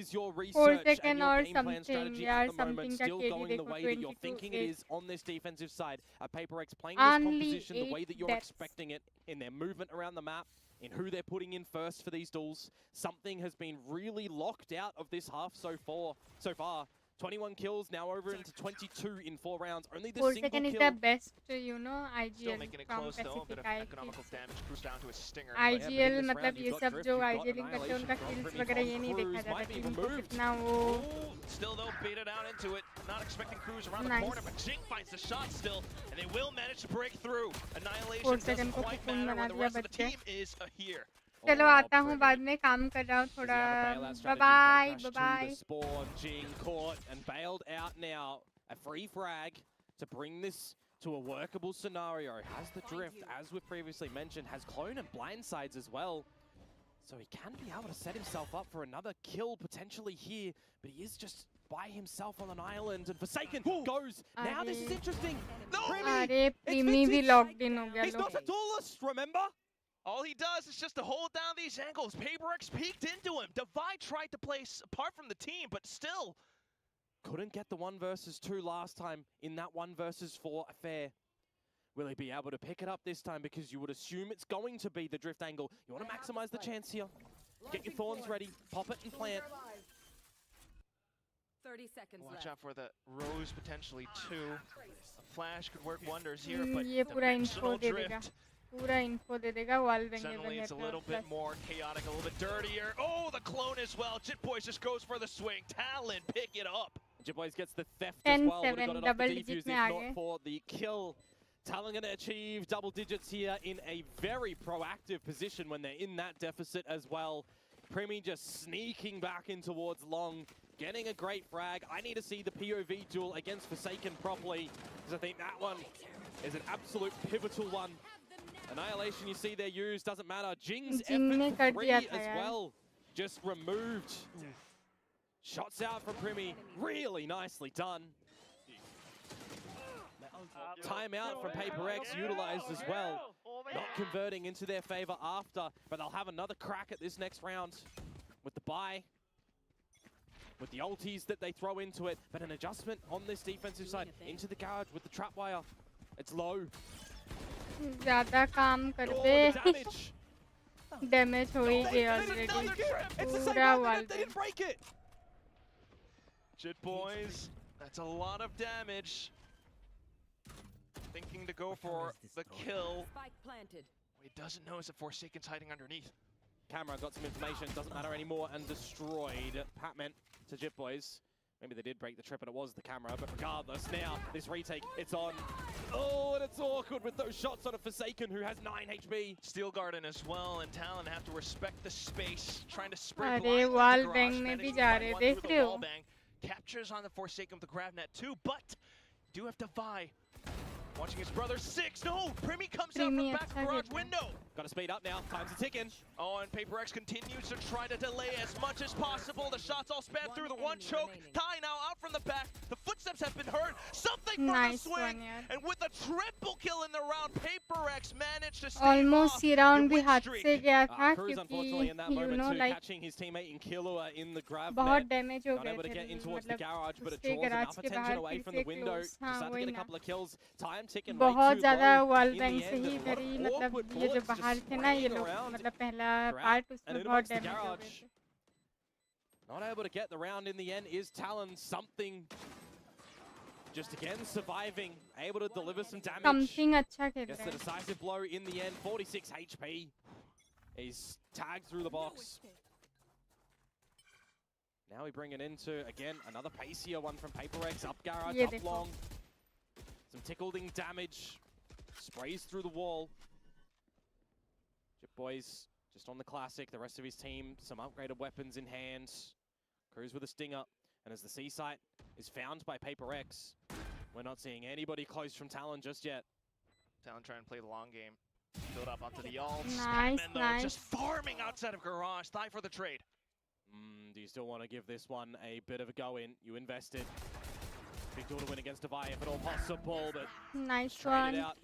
Is your 4 research and second your or game plan something strategy यार at the moment something का still KD going the देखो way that you're 22 thinking it 8 is on this defensive side? Are PRX playing this Only composition the 8 way that you're deaths. expecting it in their movement around the map, in who they're putting in first for these duels? Something has been really locked out of this half so far. 21 kills, now over into 22 in 4 rounds. Only the 4 single second is kill. the best you know Still IGL making it from close though, a bit of Pacific economical damage cruised down to a stinger. IGL this मतलब round ये you've got सब Drift, जो you've got IGLing करते हैं उनका Annihilation kills from वगैरह ये Primi नहीं on देखा Cruise, जाता might be टीम को removed. कितना वो Still though, baited out into it. not expecting crews around the corner, but Jing finds the shot still, and they will manage to break through. Annihilation doesn't quite matter when the rest of the team is here. चलो आता हूँ बाद में काम कर रहा हूँ थोड़ा bye bye spawn Jing caught and bailed out now. A free frag to bring this to a workable scenario. Has the drift, as we've previously mentioned, has clone and blindsides as well. So he can be able to set himself up for another kill potentially here, but he is just by himself on an island, and Forsaken goes. Now this is interesting. No, Primi भी locked in हो गया He's not a duelist, remember? All he does is just to hold down these angles. PRX peeked into him. Divide tried to place apart from the team, but still couldn't get the 1 versus 2 last time in that 1 versus 4 affair. Will he be able to pick it up this time? Because you would assume it's going to be the drift angle. You want to maximize the chance here. Get your thorns ready, pop it and plant. 30 seconds watch left. out for the rose potentially too. A flash could work wonders here, but ये पूरा info dimensional दे देगा drift. पूरा info दे देगा wall Suddenly it's a little bit more chaotic, a little bit dirtier. Oh, the clone as well. Jit Boys just goes for the swing. Talon pick it up. Jit Boys gets the theft as well. Would have got it off the defuse if not गए for the kill. Talon going to achieve double digits here in a very proactive position when they're in that deficit as well. Primi just sneaking back in towards long, getting a great frag. I need to see the POV duel against Forsaken properly, because I think that one is an absolute pivotal one. Annihilation, you see they're used, doesn't matter. Jing's effort for 3 as well, just removed. Shots out from Primi, really nicely done. Timeout from PRX utilized as well. Not converting into their favor after, but they'll have another crack at this next round with the buy, with the ultis that they throw into it, but an adjustment on this defensive side into the garage with the trap wire. It's low. ज़्यादा काम कर दे damage हो ही गया already पूरा wall They didn't break it. Jit Boys, that's a lot of damage. Thinking to go for the kill. Spike planted. What he doesn't know is that Forsaken's hiding underneath. Camera got some information, doesn't matter anymore, and destroyed. Pat meant to Jit Boys. Maybe they did break the trip and it was the camera, but regardless, now this retake, it's on. Oh, and it's awkward with those shots on a Forsaken who has 9 HP. Steel Garden as well, and Talon have to respect the space, trying to spray अरे wall bang में भी जा रहे देख रहे हो captures on the Forsaken with the grab net too, but do have to vie. Watching his brother 6. No, Primi comes out from the back garage window. Got to speed up now. Time's a ticking. Oh, and PRX continues to try to delay as much as possible. The shots all span through the one choke. Ty now out from the back. The footsteps have been heard. Something for the swing. And with a triple kill in the round, PRX managed to stay almost ये round भी हाथ से गया था Cruz unfortunately in that you moment know too, like catching his teammate in Killua in the grab बहुत net. damage हो Not गए able to थे get in towards the मतलब garage, but it उसके draws garage enough के attention बाहर away फिर from से the window. close Just हाँ had to वही get a ना couple of kills. Time ticking way बहुत too ज़्यादा low. wall In bang the से end, ही a lot इधर of ही मतलब awkward ये जो bullets बाहर just थे ना ये spraying लोग around मतलब पहला throughout part and उसमें in बहुत amongst the damage हो garage. गए थे Not able to get the round in the end. Is Talon something? Just again surviving, able to deliver some damage. something अच्छा खेल Gets रहा the है decisive blow in the end. 46 HP. He's tagged through the box. Now we bring it into, again, another pacier one from PRX. Up garage, ये up देखो long. Some tickling damage. Sprays through the wall. Jit Boys just on the classic. The rest of his team, some upgraded weapons in hand. Cruz with a stinger. And as the C site is found by PRX, we're not seeing anybody close from Talon just yet. Talon trying to play the long game. Build up onto the ults. Nice, and though, nice. just farming outside of garage. Thigh for the trade. Do you still want to give this one a bit of a go in? You invested. Big deal to win against Divide if at all possible, but nice trade it one out.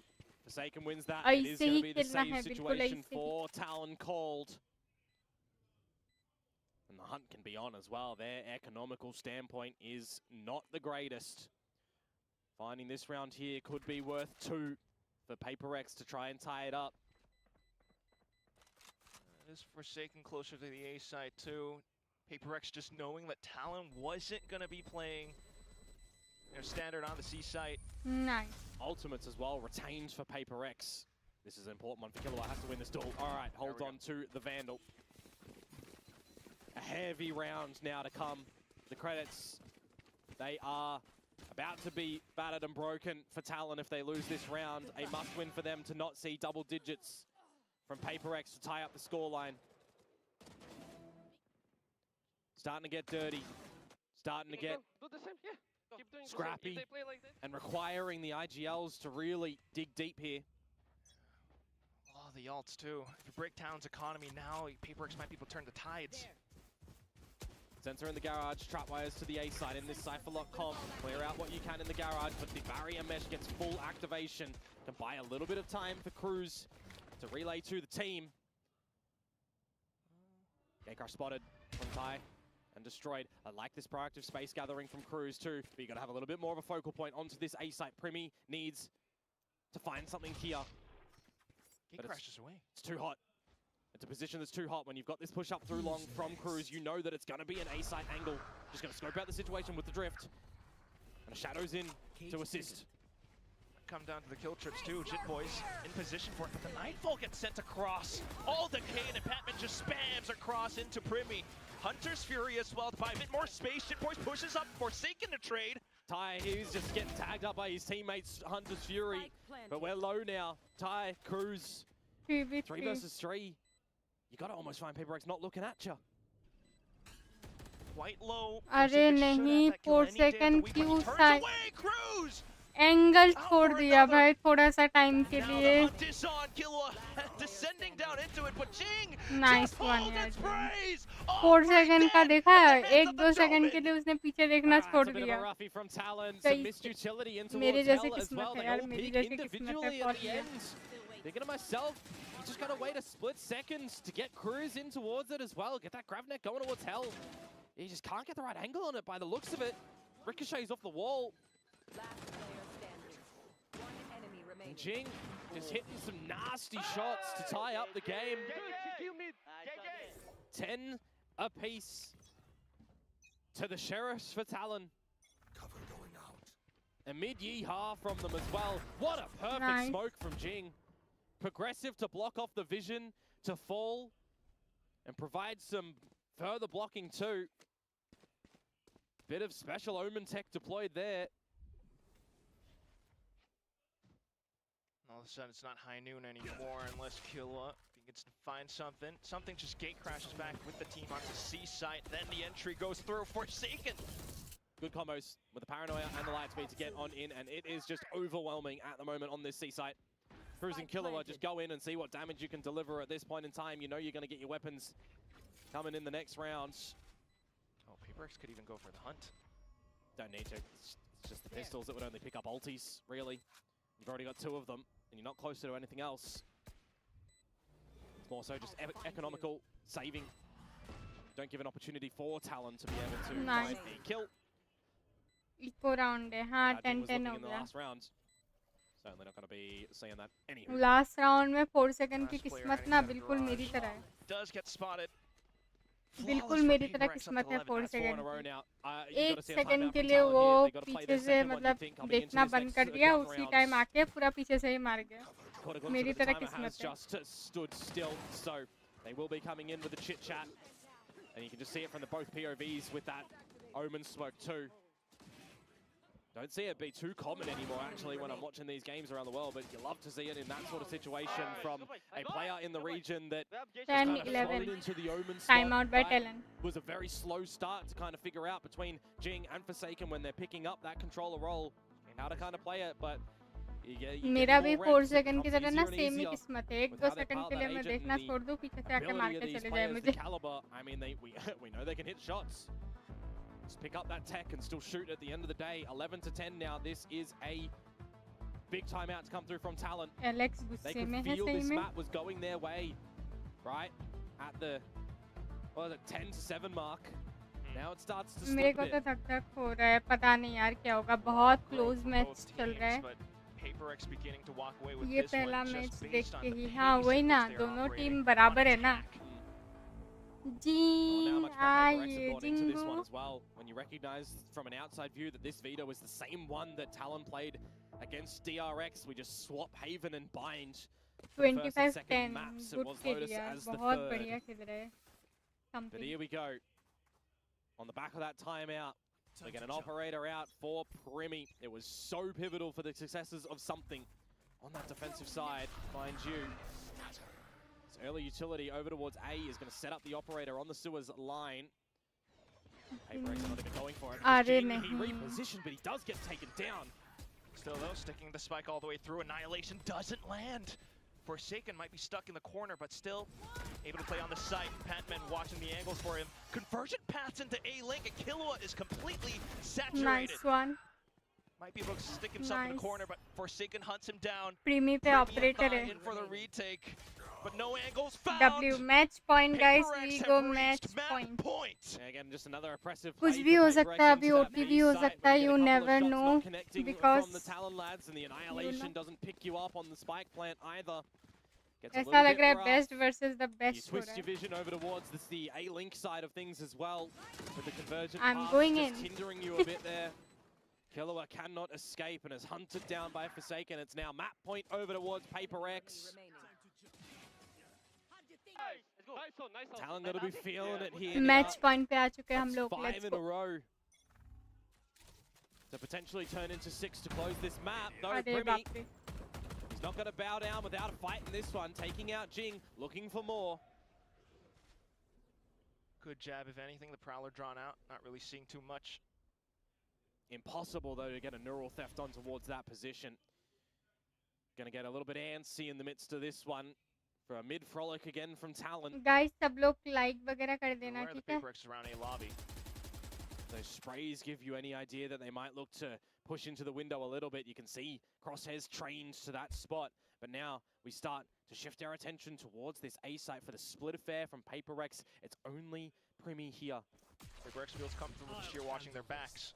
Forsaken wins that. It is ऐसे going he to be the खेलना same है बिल्कुल situation ऐसे ही for Talon Cold. And the hunt can be on as well. Their economical standpoint is not the greatest. Finding this round here could be worth 2 for PRX to try and tie it up. It is Forsaken closer to the A side too. PRX just knowing that Talon wasn't going to be playing their standard on the C site. nice Ultimates as well, retained for PRX. This is an important one for Killua, has to win this duel. All right, holds on to the Vandal. A heavy round now to come. The credits, they are About to be battered and broken for Talon if they lose this round. A must-win for them to not see double digits from PRX to tie up the scoreline. Starting to get dirty. Starting to get scrappy. And requiring the IGLs to really dig deep here. Oh, the ults too. If you break Talon's economy now, PRX might be able to turn the tides. Sensor in the garage, trap wires to the A side in this Cypher Lock comp. Clear out what you can in the garage, but the barrier mesh gets full activation. Can buy a little bit of time for Cruz to relay to the team. Gatecrash spotted from Ty and destroyed. I like this proactive space gathering from Cruz too, but you gotta have a little bit more of a focal point onto this A site. Primi needs to find something here. Gatecrash is away. It's too hot. It's a position that's too hot. When you've got this push up through long from Cruz, you know that it's going to be an A-site angle. Just going to scope out the situation with the drift. And Shadow's in to assist. Come down to the kill trips too. Jit Boys in position for it, but the Nightfall gets sent across. All the Kane and Patman just spams across into Primi. Hunter's Fury as well to buy a bit more space. Jit Boys pushes up, Forsaken to trade. Ty, he's just getting tagged up by his teammates, Hunter's Fury. But we're low now. Ty, Cruz, 3 versus 3. You gotta almost find PRX not looking at you. Quite low. अरे नहीं 4 second क्यों side angle छोड़ दिया भाई थोड़ा सा time के लिए. नाइस वन यार. 4 सेकंड का देखा 1-2 सेकंड के लिए उसने पीछे देखना छोड़ दिया. मेरे जैसे किस्मत है यार, मेरी जैसे किस्मत है. Thinking to myself, you just gotta wait a split seconds to get Cruz in towards it as well. Get that grab net going towards Hell. You just can't get the right angle on it by the looks of it. Ricochets off the wall. And Jing just hitting some nasty shots to tie up the game. 10 apiece to the Sheriffs for Talon. And mid-yeehaw from them as well. What a perfect smoke from Jing. Progressive to block off the vision, to fall, and provide some further blocking too. Bit of special Omen tech deployed there. All of a sudden, it's not high noon anymore unless Killa gets to find something. Something just gate crashes back with the team onto C site. Then the entry goes through. Forsaken. Good combos with the Paranoia and the light speed to get on in, and it is just overwhelming at the moment on this C site. Cruz and Killer just go in and see what damage you can deliver at this point in time. You know you're going to get your weapons coming in the next rounds. Oh, PRX could even go for the hunt. Don't need to. It's just the pistols that would only pick up ultis, really. You've already got 2 of them, and you're not closer to anything else. It's more so just economical saving. Don't give an opportunity for Talon to be able to find a kill. Eco round है, हाँ 10-10 हो गया. Last round. Certainly not going to be seeing that anyway. Last round में 4 second की किस्मत ना बिल्कुल मेरी तरह है. Does get spotted. बिल्कुल मेरी तरह किस्मत है 4 सेकंड. 1 सेकंड के लिए वो पीछे से मतलब देखना बंद कर दिया, उसी टाइम आके पूरा पीछे से ही मार गया. मेरी तरह किस्मत है. Stood still, so they will be coming in with a chit chat, and you can just see it from the both POVs with that Omen smoke too. Don't see it be too common anymore, actually, when I'm watching these games around the world, but you love to see it in that sort of situation from a player in the region that 10-11 into the Omen timeout by TLN. Was a very slow start to kind of figure out between Jing and Forsaken when they're picking up that controller role and how to kind of play it, but मेरा भी 4 second की तरह ना same ही किस्मत है. 1-2 second के लिए मैं देखना छोड़ दूं, पीछे से आके मार के चले जाए मुझे. I mean, we know they can hit shots. Just pick up that tech and still shoot at the end of the day. 11-10 now. This is a big timeout to come through from Talon. Alex they could feel this map was going their way, right? At the 10-7 mark. Now it starts to slip मेरे को तो धक-धक हो रहा है, पता नहीं यार क्या होगा. बहुत क्लोज मैच चल रहा है. ये पहला मैच देख के ही, हाँ वही ना, दोनों टीम बराबर है ना. Well, when you recognize from an outside view that this Vita was the same one that Talon played against DRX, we just swap Haven and Bind. 25-10, good खेल यार, बहुत बढ़िया खेल रहे हैं. But here we go. On the back of that timeout, They get an operator out for Primi. It was so pivotal for the successes of something on that defensive side, mind you. This early utility over towards A is going to set up the operator on the sewers line. PRX not even going for it. He repositioned, but he does get taken down. Still though, sticking the spike all the way through. Annihilation doesn't land. Forsaken might be stuck in the corner, but still able to play on the site. Patman watching the angles for him. Conversion paths into A-Link, and Killua is completely saturated. Nice one. Might be able to stick himself in the corner, but Forsaken hunts him down. Primi पे operator है. In for the retake, but no angles found. W match point guys, we go match point. Again, just another oppressive कुछ भी हो सकता है, अभी OT भी हो सकता है, you never know, because the Talon lads and the Annihilation doesn't pick you up on the spike plant either. ऐसा लग रहा है best versus the best You twist your vision over towards the A-Link side of things as well, with the convergent I'm going just in. hindering you a bit there. Killua cannot escape and is hunted down by Forsaken. It's now map point over towards PRX. Talon gotta be feeling it here. Match point पे आ चुके हैं हम लोग. 5 in a row. To potentially turn into 6 to close this map. No, Primi. He's not gonna bow down without a fight in this one. Taking out Jing, looking for more. Good jab, if anything. The Prowler drawn out. Not really seeing too much. Impossible, though, to get a neural theft on towards that position. Gonna get a little bit antsy in the midst of this one for a mid-frolic again from Talon. Guys, सब लोग like वगैरह कर देना, ठीक है? PRX around A lobby. Those sprays give you any idea that they might look to push into the window a little bit. You can see Crosshairs trained to that spot. But now we start to shift our attention towards this A site for the split affair from PRX. It's only Primi here. PRX feels comfortable just here watching their backs.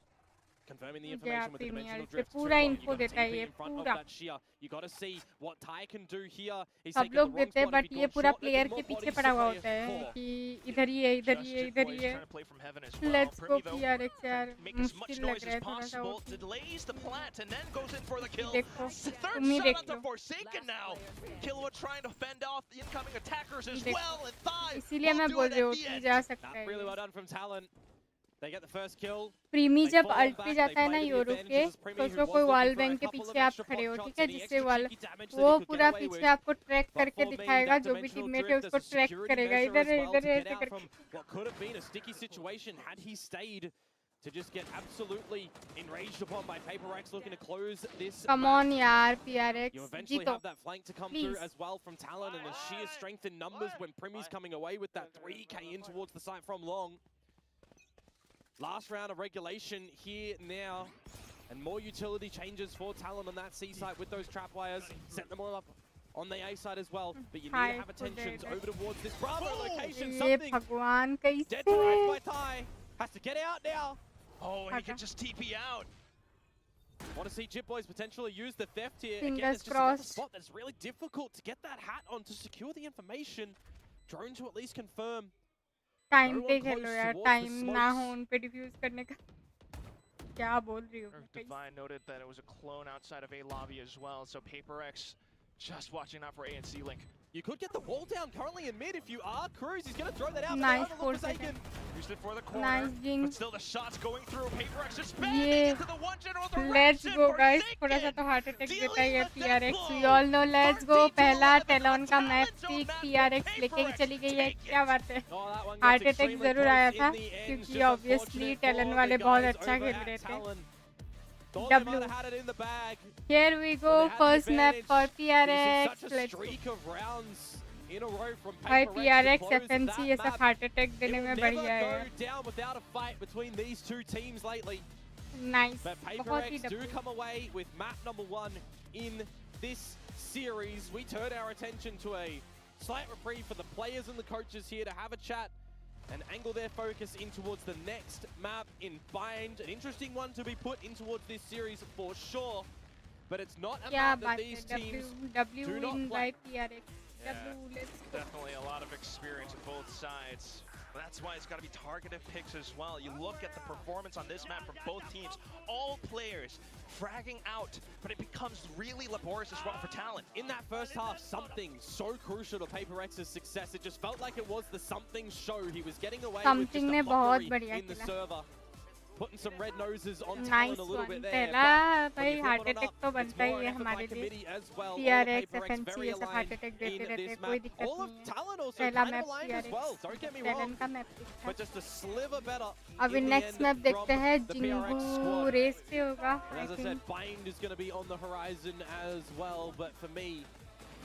Confirming the information with the dimensional drift. पूरा info देता है ये पूरा. You got to see what Tai can do here. सब लोग देते हैं, but ये पूरा player के पीछे पड़ा हुआ होता है कि इधर ही है, इधर ही है, इधर ही है. Let's go PRX यार. मुश्किल लग रहा है थोड़ा सा वो. Delays the plant and then goes in for the kill. देखो, Third तुम ही shot देख onto low. Forsaken now. Killua trying to fend off the incoming attackers as well, and Thai इसीलिए मैं बोल रही हूँ कि जा सकता है. Really well done from Talon. They get the first kill. प्रीमी जब अल्ट पे जाता है ना योरू के, तो उसको कोई वॉल बैंक के पीछे आप खड़े हो, ठीक है, जिससे वो पूरा पीछे आपको ट्रैक करके दिखाएगा, जो भी टीममेट है उसको ट्रैक करेगा, इधर इधर ऐसे करके. What could have been a sticky situation had he stayed to just get absolutely enraged upon by PRX looking to close this. Come on yaar, PRX. You eventually have that flank to come through as well from Talon, and the sheer strength in numbers when Primi's coming away with that 3k in towards the site from long. Last round of regulation here now, and more utility changes for Talon on that C site with those trap wires. Set them all up on the A side as well, but you need to have attentions over towards this Bravo location. Something dead to rights by Tai. Has to get out now. Oh, and he can just TP out. Want to see Jit Boys potentially use the theft here. Fingers Again, it's just crossed. another spot that's really difficult to get that hat on to secure the information. Drone to at least confirm. Time पे खेलो यार, time ना हो उन पे diffuse करने का. क्या बोल रही हो? Divine noted that it was a clone outside of A lobby as well, so PRX just watching out for A and C link. You could get the wall down currently in mid if you are Cruz. He's going to throw that out. Nice forsaken. Used it for the corner. Nice Jing. But still the shots going through. PRX is spamming into the one general direction. Let's go guys. थोड़ा सा तो heart attack देता है ये PRX. We all know. Let's go. पहला टेलॉन का match pick PRX लेके चली गई है. क्या बात है? हार्ट अटैक जरूर आया था क्योंकि obviously टेलन वाले बहुत अच्छा खेल रहे थे. W. Here we go. First map for PRX. Let's go. भाई PRX FNC ये सब हार्ट अटैक देने में बढ़िया है. Nice. But PRX do come away with map number 1 in this series. We turn our attention to a slight reprieve for the players and the coaches here to have a chat and angle their focus in towards the next map in Bind. An interesting one to be put in towards this series for sure. But it's not a map that these teams do not play. PRX. Yeah, definitely a lot of experience on both sides. That's why it's got to be targeted picks as well. You look at the performance on this map from both teams. All players fragging out, but it becomes really laborious as well for Talon. In that first half, something so crucial to PRX's success. It just felt like it was the something show. He was getting away with just a mockery in the server. putting some red noses on Talon Nice a little one. bit there. पहला But when भाई you heart put it attack up, तो it's बनता more ही है effort हमारे by लिए committee as well. All of PRX PaperX FNC very ये सब heart aligned attack देते in रहते this हैं कोई map. दिक्कत All of नहीं है Talon also पहला kind of map aligned as well. Don't get me TLN wrong. का मैप था But just a sliver better. अभी in the next end map देखते from हैं the PRX Jinggg squad. Race पे होगा And I as I think said, Bind is going to be on the horizon as well. But for me,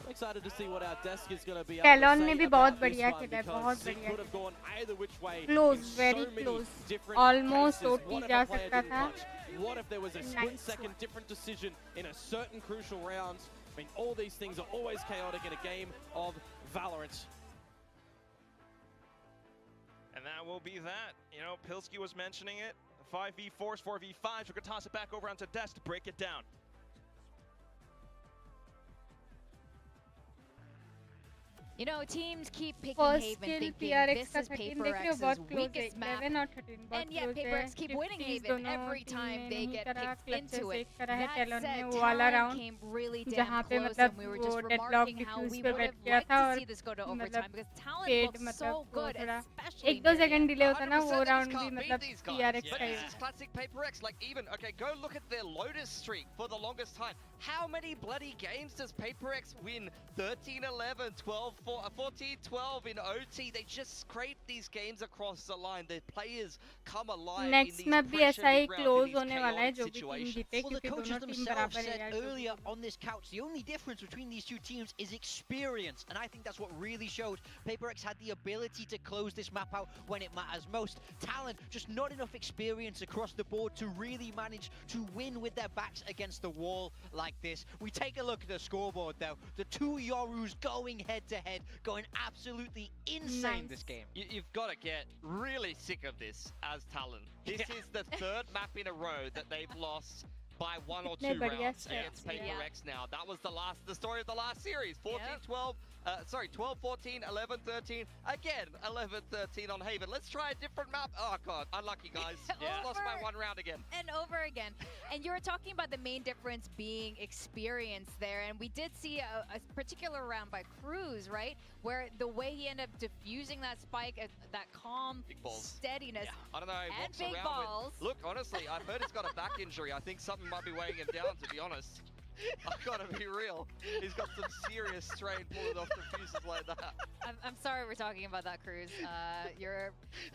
I'm excited to see what our desk is going to be able TLN to ने say भी about बहुत this बढ़िया one, खेला है because बहुत it बढ़िया could have gone either which way Close, in so very many close. different Almost cases. OT What if जा a player सकता didn't था clutch? What if there was a Nice split-second different decision in a certain crucial round? I mean, all these things are always chaotic in a game of Valorant. And that will be that. You know, Pilsky was mentioning it. 5v4s, 4v5s. We're going to toss it back over onto Desk to break it down. You know, teams keep picking first Haven, kill thinking PRX this का is 13 देख रहे हो PaperX's बहुत close है weakest map. 11 और 13 बहुत And yet close है PaperX keep winning 50s Haven दोनों every टीम time ने they नहीं get करा picked क्लच से into it. सेव करा है That टेलन ने said, वो वाला Talon राउंड came really जहाँ damn पे close, मतलब and we were वो just deadlock remarking how defuse we पे would बैठ have गया liked था to और see this go to मतलब overtime because Talon paid looked मतलब so वो good, थोड़ा especially एक दो near the second end. Delay होता ना 100% वो they राउंड just भी can't beat मतलब these guys. PRX But का ही this is classic PaperX. Like even, okay, go look at their Lotus streak for the longest time. How many bloody games does PaperX win? 13-11, 14-12 in OT. They just scrape these games across the line. Their players come alive in next these map भी ऐसा ही pressure close rounds, in होने these वाला है chaotic जो भी team situations. जीते Well, the क्योंकि coaches दोनों टीम themselves बराबर है said यार जो भी earlier है। on this couch, the only difference between these two teams is experience. And I think that's what really showed. PaperX had the ability to close this map out when it matters most. Talon, just not enough experience across the board to really manage to win with their backs against the wall like this. We take a look at the scoreboard though. The two Yorus going head to head, going absolutely insane this game. You've got to get really sick of this as Talon. This is the third map in a row that they've lost by 1 or 2 कितने बढ़िया rounds against steps है। PaperX now. That was the story of the last series. 14-12, sorry, 12-14, 11-13, again 11-13 on Haven. Let's try a different map. Oh god, unlucky guys. Lost by 1 round again. And over again. And you were talking about the main difference being experience there, and we did see a particular round by Cruz, right? Where the way he ended up diffusing that spike, that calm Big balls. steadiness. Yeah, I don't know. And Walks big around balls. With, look, honestly, I've heard he's got a back injury. I think something might be weighing him down, to be honest. I've got to be real. He's got some serious strain pulling off the fuses like that. I'm sorry we're talking about that, Cruz. Your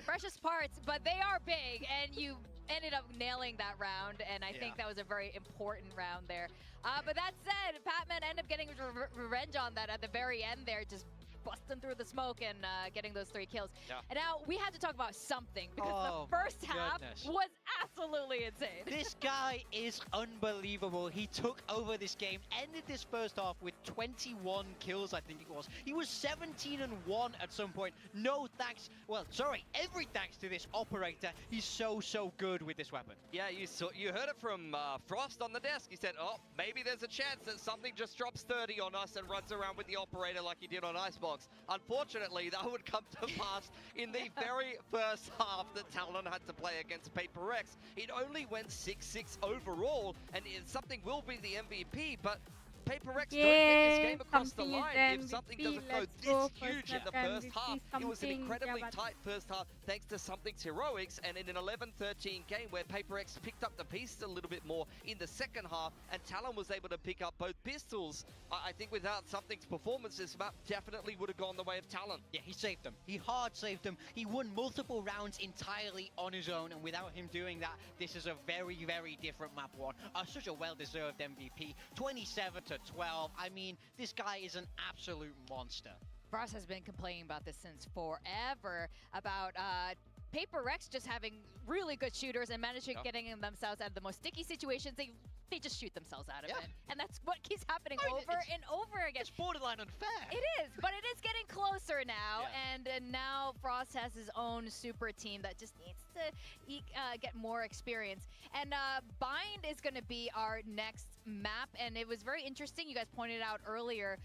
precious parts, but they are big, and you ended up nailing that round, and I think that was a very important round there. But that said, Patman ended up getting revenge on that at the very end there, just busting through the smoke and getting those 3 kills. And now we have to talk about something, because the first half was absolutely insane. This guy is unbelievable. He took over this game, ended this first half with 21 kills, I think it was. He was 17-1 at some point. No thanks, well, sorry, every thanks to this operator. He's so good with this weapon. Yeah, you heard it from Frost on the desk. He said, oh, maybe there's a chance that something just drops 30 on us and runs around with the operator like he did on Icebox. Unfortunately, that would come to pass in the very first half that Talon had to play against PaperX. It only went 6-6 overall, and something will be the MVP, but PaperX don't get this game across the line if something doesn't go this huge in the first half. It was an incredibly tight first half thanks to Something's heroics, and in an 11-13 game where PaperX picked up the pieces a little bit more in the second half, and Talon was able to pick up both pistols. I think without Something's performance, this map definitely would have gone the way of Talon. Yeah, he saved them. He hard saved them. He won multiple rounds entirely on his own, and without him doing that, this is a very different map one. Such a well-deserved MVP. 27-12. I mean, this guy is an absolute monster. Frost has been complaining about this since forever, about PaperX just having really good shooters and managing getting themselves out of the most sticky situations. They just shoot themselves out of it. And that's what keeps happening over and over again. It's borderline unfair. It is, but it is getting closer now. And now Frost has his own super team that just needs to get more experience. And Bind is going to be our next map. And it was very interesting. You guys pointed out earlier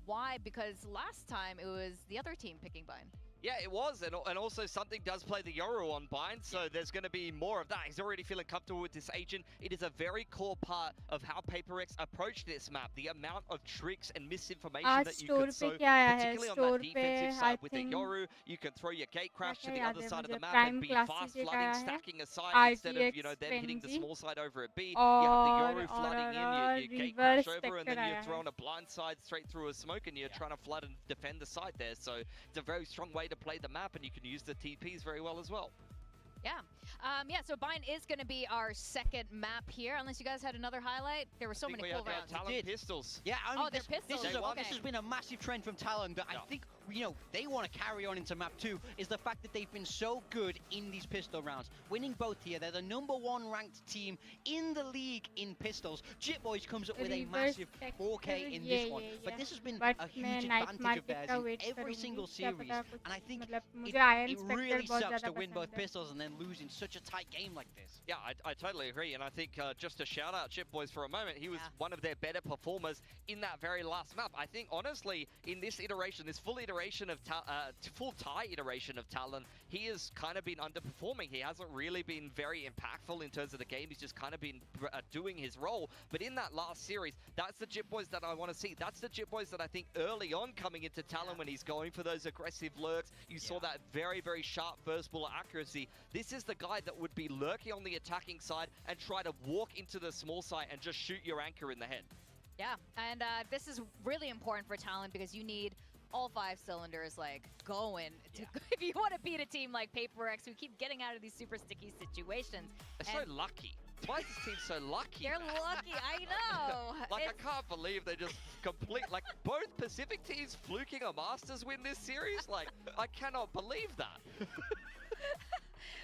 why, because last time it was the other team picking Bind. Yeah, it was, and also something does play the Yoru on bind, so there's going to be more of that. He's already feeling comfortable with this agent. It is a very core part of how PRX approach this map. The amount of tricks and misinformation that you can sow, particularly on that defensive side with the Yoru. You can throw your gate crash to the other side of the map and be fast flooding, stacking aside instead of, you know, then hitting the small side over at B. You have the Yoru flooding in, your gate crash over, and then you're throwing a blind side straight through a smoke, and you're trying to flood and defend the side there. So it's a very strong way to play the map, and you can use the TPs very well as well. Yeah, so Bind is going to be our second map here, unless you guys had another highlight. There were so many cool rounds. Talon pistols. Yeah, I mean, they're pistols. This has been a massive trend from Talon that I think, you know, they want to carry on into map 2, is the fact that they've been so good in these pistol rounds. Winning both here, they're the #1 ranked team in the league in pistols. Jit Boys comes up with a massive 4K in this one, but this has been a huge advantage of theirs in every single series, and I think it really sucks to win both pistols and then lose in such a tight game like this. Yeah, I totally agree, and I think just to shout out Chip Boys for a moment, he was one of their better performers in that very last map. I think, honestly, in this iteration, this full iteration of full tie iteration of Talon, he has kind of been underperforming. He hasn't really been very impactful in terms of the game. He's just kind of been doing his role. But in that last series, that's the Jit Boys that I want to see. That's the Jit Boys that I think early on coming into Talon when he's going for those aggressive lurks. You saw that very, very sharp first bullet accuracy. This is the guy that would be lurking on the attacking side and try to walk into the small site and just shoot your anchor in the head. Yeah, and this is really important for Talon because you need all 5 cylinders like going if you want to beat a team like PRX who keep getting out of these super sticky situations. They're so lucky. Why is this team so lucky? They're lucky, I know. Like, I can't believe they just like, both Pacific teams fluking a Masters win this series? Like, I cannot believe that.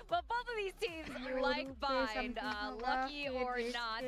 But both of these teams, like Bind, lucky or not.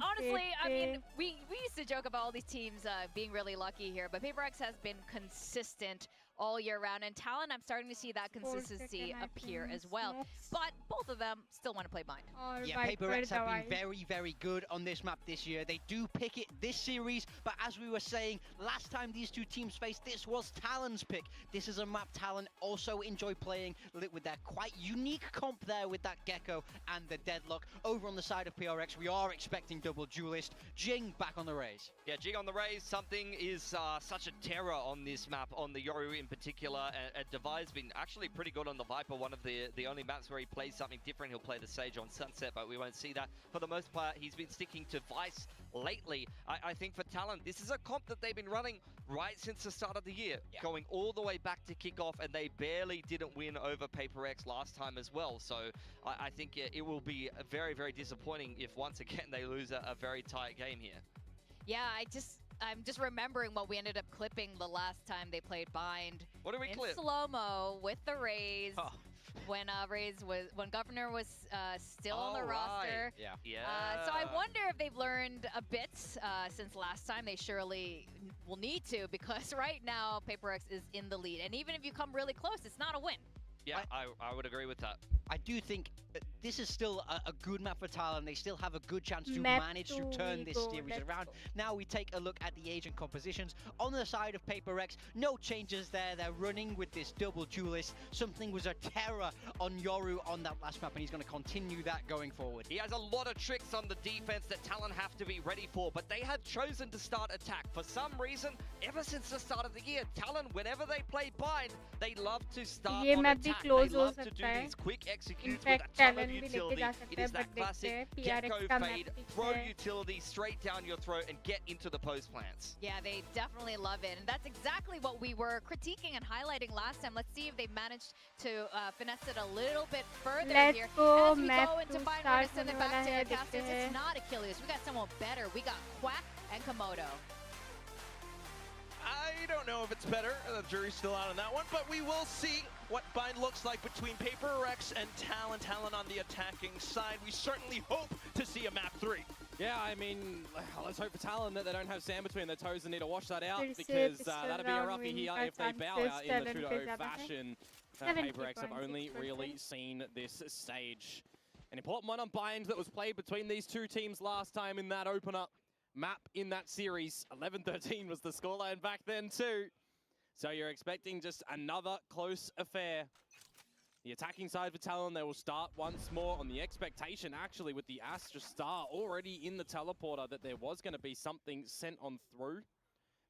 Honestly, I mean, we used to joke about all these teams being really lucky here, but PRX has been consistent all year round, and Talon, I'm starting to see that consistency appear as well. But both of them still want to play Bind. Yeah, PRX have been very, very good on this map this year. They do pick it this series, but as we were saying, last time these two teams faced, this was Talon's pick. This is a map Talon also enjoy playing with their quite unique comp there with that Gecko and the Deadlock. Over on the side of PRX, we are expecting double duelist. Jing back on the raise. Yeah, Jing on the raise. Something is such a terror on this map, on the Yoru in particular, and Devi's been actually pretty good on the Viper, one of the only maps where he plays something different. He'll play the Sage on Sunset, but we won't see that. For the most part, he's been sticking to Vice lately. I think for Talon, this is a comp that they've been running right since the start of the year, going all the way back to kickoff, and they barely didn't win over PRX last time as well. So I think it will be very, very disappointing if once again they lose a very tight game here. Yeah, I'm just remembering what we ended up clipping the last time they played Bind. What did we clip? Slow-mo with the Raze. Oh. When Governor was still on the roster. So I wonder if they've learned a bit since last time. They surely will need to, because right now PRX is in the lead, and even if you come really close, it's not a win. Yeah, I would agree with that. I do think this is still a good map for Talon. They still have a good chance to manage to turn this series around. Now we take a look at the agent compositions. On the side of PRX, no changes there. They're running with this double duelist. Something was a terror on Yoru on that last map, and he's going to continue that going forward. He has a lot of tricks on the defense that Talon have to be ready for, but they have chosen to start attack. For some reason, ever since the start of the year, Talon, whenever they play Bind, they love to start on attack. They love to do these quick executes with a ton of utility. It is that classic Gecko fade, throw utility straight down your throat and get into the post plants. Yeah, they definitely love it. And that's exactly what we were critiquing and highlighting last time. Let's see if they managed to finesse it a little bit further here. As we go into Bind, we're going to send it back to casters. It's not Achilles. We got someone better. We got Quack and Komodo. I don't know if it's better. The jury's still out on that one, but we will see what Bind looks like between PRX and Talon. Talon on the attacking side. We certainly hope to see a map 3. Yeah, I mean, let's hope for Talon that they don't have sand between their toes and need to wash that out, because that'd be a roughie here if they bow out in the 2-0 fashion. PRX have only really seen this stage. An important one on Bind that was played between these two teams last time in that opener map in that series. 11-13 was the scoreline back then too. So you're expecting just another close affair. The attacking side for Talon, they will start once more on the expectation, actually, with the Astra Star already in the teleporter, that there was going to be something sent on through.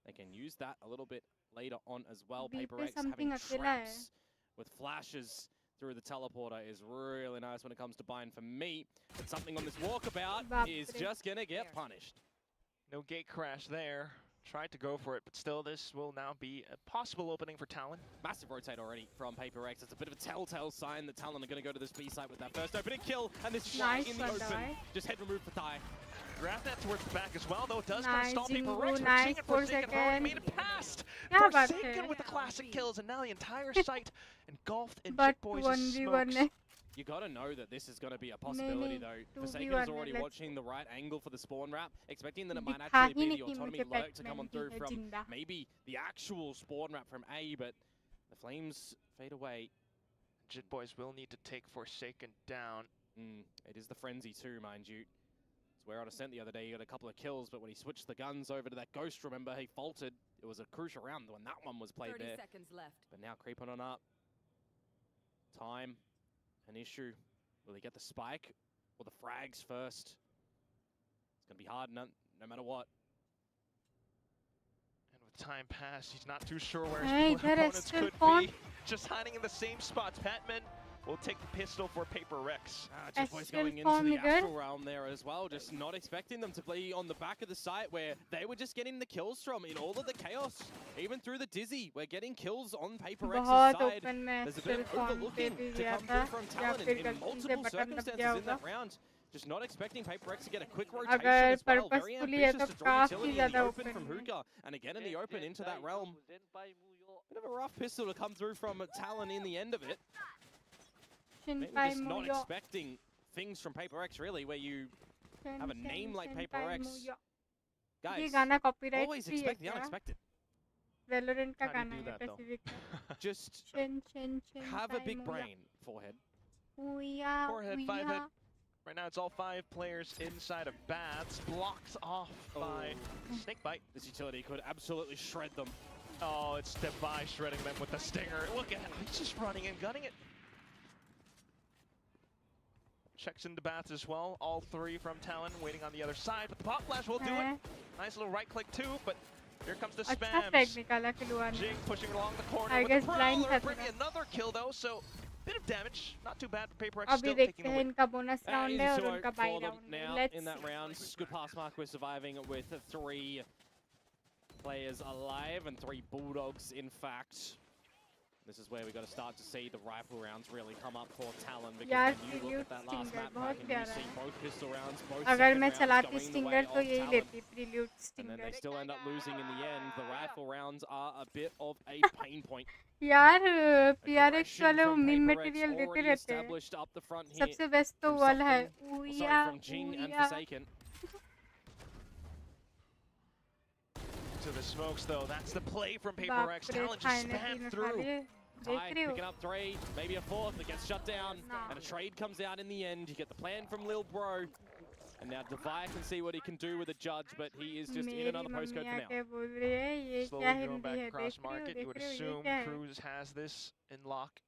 They can use that a little bit later on as well. PRX having traps with flashes through the teleporter is really nice when it comes to buying for me. But something on this walkabout is just going to get punished. No gate crash there. Tried to go for it, but still this will now be a possible opening for Talon. Massive rotate already from PRX. It's a bit of a telltale sign that Talon are going to go to this B site with that first opening kill, and this fly in the open. Just head removed for Thai. Grab that towards the back as well, though it does kind of stall PRX. Nice, Forsaken already made it past. Forsaken with the classic kills, and now the entire site engulfed in Jit Boys' smokes. You gotta know that this is gonna be a possibility though. Forsaken is already watching the right angle for the spawn wrap, expecting that it might actually be the autonomy lurk to come on through from maybe the actual spawn wrap from A, but the flames fade away. Jit Boys will need to take Forsaken down. It is the frenzy too, mind you. So we're on Ascent the other day, he got a couple of kills, but when he switched the guns over to that Ghost, remember, he faltered. It was a crucial round when that one was played 30 there. seconds left. But now creeping on up. Time. An issue. Will he get the spike or the frags first? It's going to be hard no matter what. And with time passed, he's not too sure where his opponents could be. Just hiding in the same spots. Patman will take the pistol for PRX. Jit Boys going into the astral realm there as well, just not expecting them to be on the back of the site where they were just getting the kills from in all of the chaos. Even through the Dizzy, we're getting kills on PRX's side. There's a bit of overlooking to come through from Talon in multiple circumstances in that round. Just not expecting PRX to get a quick rotation as well. Very ambitious to draw utility in the open from Hookah. And again in the open into that realm. Bit of a rough pistol to come through from Talon in the end of it. Maybe just not expecting things from PRX really, where you have a name like PRX. Guys, always expect the unexpected. How do you do that, though? Just have a big brain. Forehead. Forehead, 5 hit. Right now it's all 5 players inside of Baths, blocked off by Snakebite. This utility could absolutely shred them. Oh, it's Devi shredding them with the stinger. Look at him, he's just running and gunning it. Checks into Baths as well. All 3 from Talon waiting on the other side, but the pop flash will do it. Nice little right click too, but here comes the spams. Jing pushing along the corner with the prowler, bringing another kill though, so bit of damage. Not too bad for PRX, still taking the win. Now in that round. Good pass mark, we're surviving with 3 players alive and 3 Bulldogs in fact. This is where we got to start to see the rifle rounds really come up for Talon, because when you look at that last map pack and you see both pistol rounds, both second rounds going the way of Talon, and then they still end up losing in the end. The rifle rounds are a bit of a pain point. यार PRX वाले meme material देते रहते हैं. सबसे best तो वाला है. From Jing and Forsaken. To the smokes though, that's the play from PRX. Talon just spammed through. Thai picking up 3, maybe a 4th, that gets shut down, and a trade comes out in the end. You get the plan from Lil Bro, and now Devi can see what he can do with a judge, but he is just in another postcode for now. Slowly going back across market, you would assume Cruz has this in lock.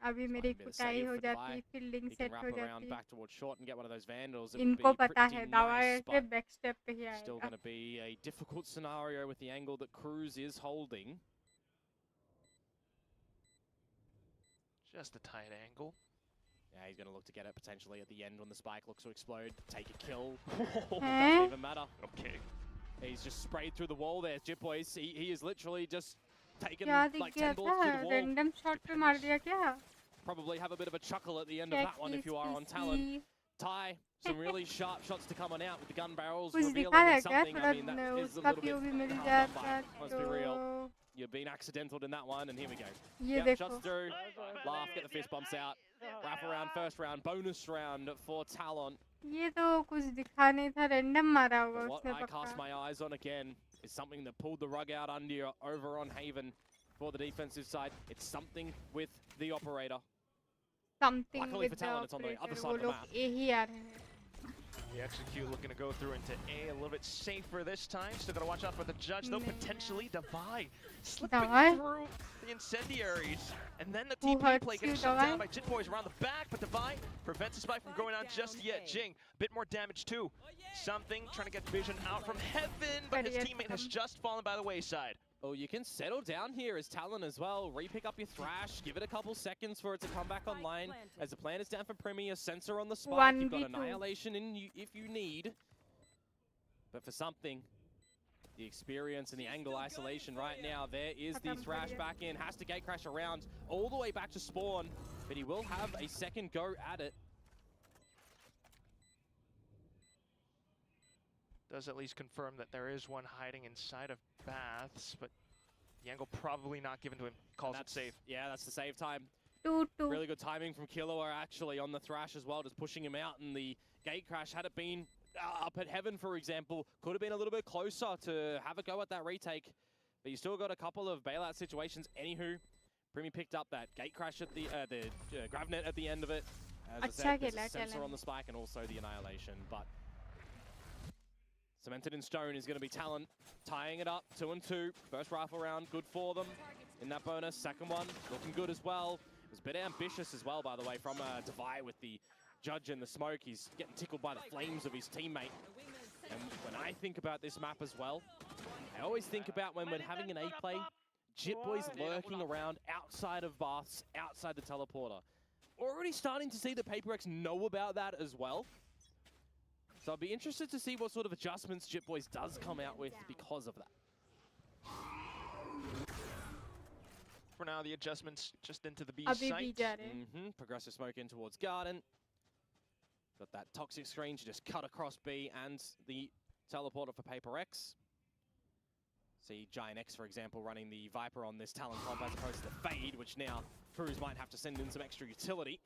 अभी मेरी कुटाई हो जाती, fielding set हो जाती. जाती. Back towards short and get one of those vandals. इनको पता है दावा के बैक स्टेप पे ही आएगा. Still going to be a difficult scenario with the angle that Cruz is holding. Just a tight angle. Yeah, he's going to look to get it potentially at the end when the spike looks to explode. Take a kill. Doesn't even matter. Okay. He's just sprayed through the wall there. Jit Boys, he is literally just taken like 10 bullets through the wall. Random shot पे मार दिया क्या? Probably have a bit of a chuckle at the end of that one if you are on Talon. Thai, some really sharp shots to come on out with the gun barrels revealing something. I mean, that is a little bit hard done by. Let's be real. You've been accidental in that one, and here we go. Yep, shots through. Laugh, get the fist bumps out. Wrap around, first round, bonus round for Talon. ये तो कुछ दिखा नहीं था, random मारा होगा What उसने I cast my eyes on again is something that pulled the rug out under you over on Haven for the defensive side. It's something with the operator. Something Luckily with for Talon, the it's on the other operator. side of the map. यही आ रहे हैं. The execute looking to go through into A a little bit safer this time. Still got to watch out for the judge, though. Potentially Divide slipping through the incendiaries. And then the TP play getting shut down by Jit Boys around the back, but Divide prevents the spike from going on just yet. Jing, a bit more damage too. Something trying to get vision out from heaven, but his teammate has just fallen by the wayside. Oh, you can settle down here as Talon as well. Re-pick up your Thrash, give it a couple seconds for it to come back online. As the plan is down for Premier, sensor on the spike. You've got Annihilation in you if you need. But for something, the experience and the angle isolation right now, there is the Thrash back in. Has to gate crash around all the way back to spawn, but he will have a second go at it. Does at least confirm that there is one hiding inside of Baths, but the angle probably not given to him. Calls it safe. Yeah, that's the save time. Two. Really good timing from Killua actually on the Thrash as well, just pushing him out. And the gate crash, had it been up at Heaven, for example, could have been a little bit closer to have a go at that retake. But you still got a couple of bailout situations. Anywho, Primi picked up that gate crash at the Gravnet at the end of it. As I said, there's a sensor on the spike and also the Annihilation. But cemented in stone is going to be Talon, tying it up, 2-2. First rifle round, good for them in that bonus. Second one, looking good as well. It was a bit ambitious as well, by the way, from Divide with the judge in the smoke. He's getting tickled by the flames of his teammate. And when I think about this map as well, I always think about when we're having an A play, Jit Boys lurking around outside of Baths, outside the teleporter. Already starting to see the PRX know about that as well. So I'd be interested to see what sort of adjustments Jit Boys does come out with because of that. For now, the adjustments just into the B site. Progressive smoke in towards Garden. Got that toxic screen to just cut across B and the teleporter for PRX. See Giant X, for example, running the Viper on this Talon comp as opposed to the Fade, which now crews might have to send in some extra utility.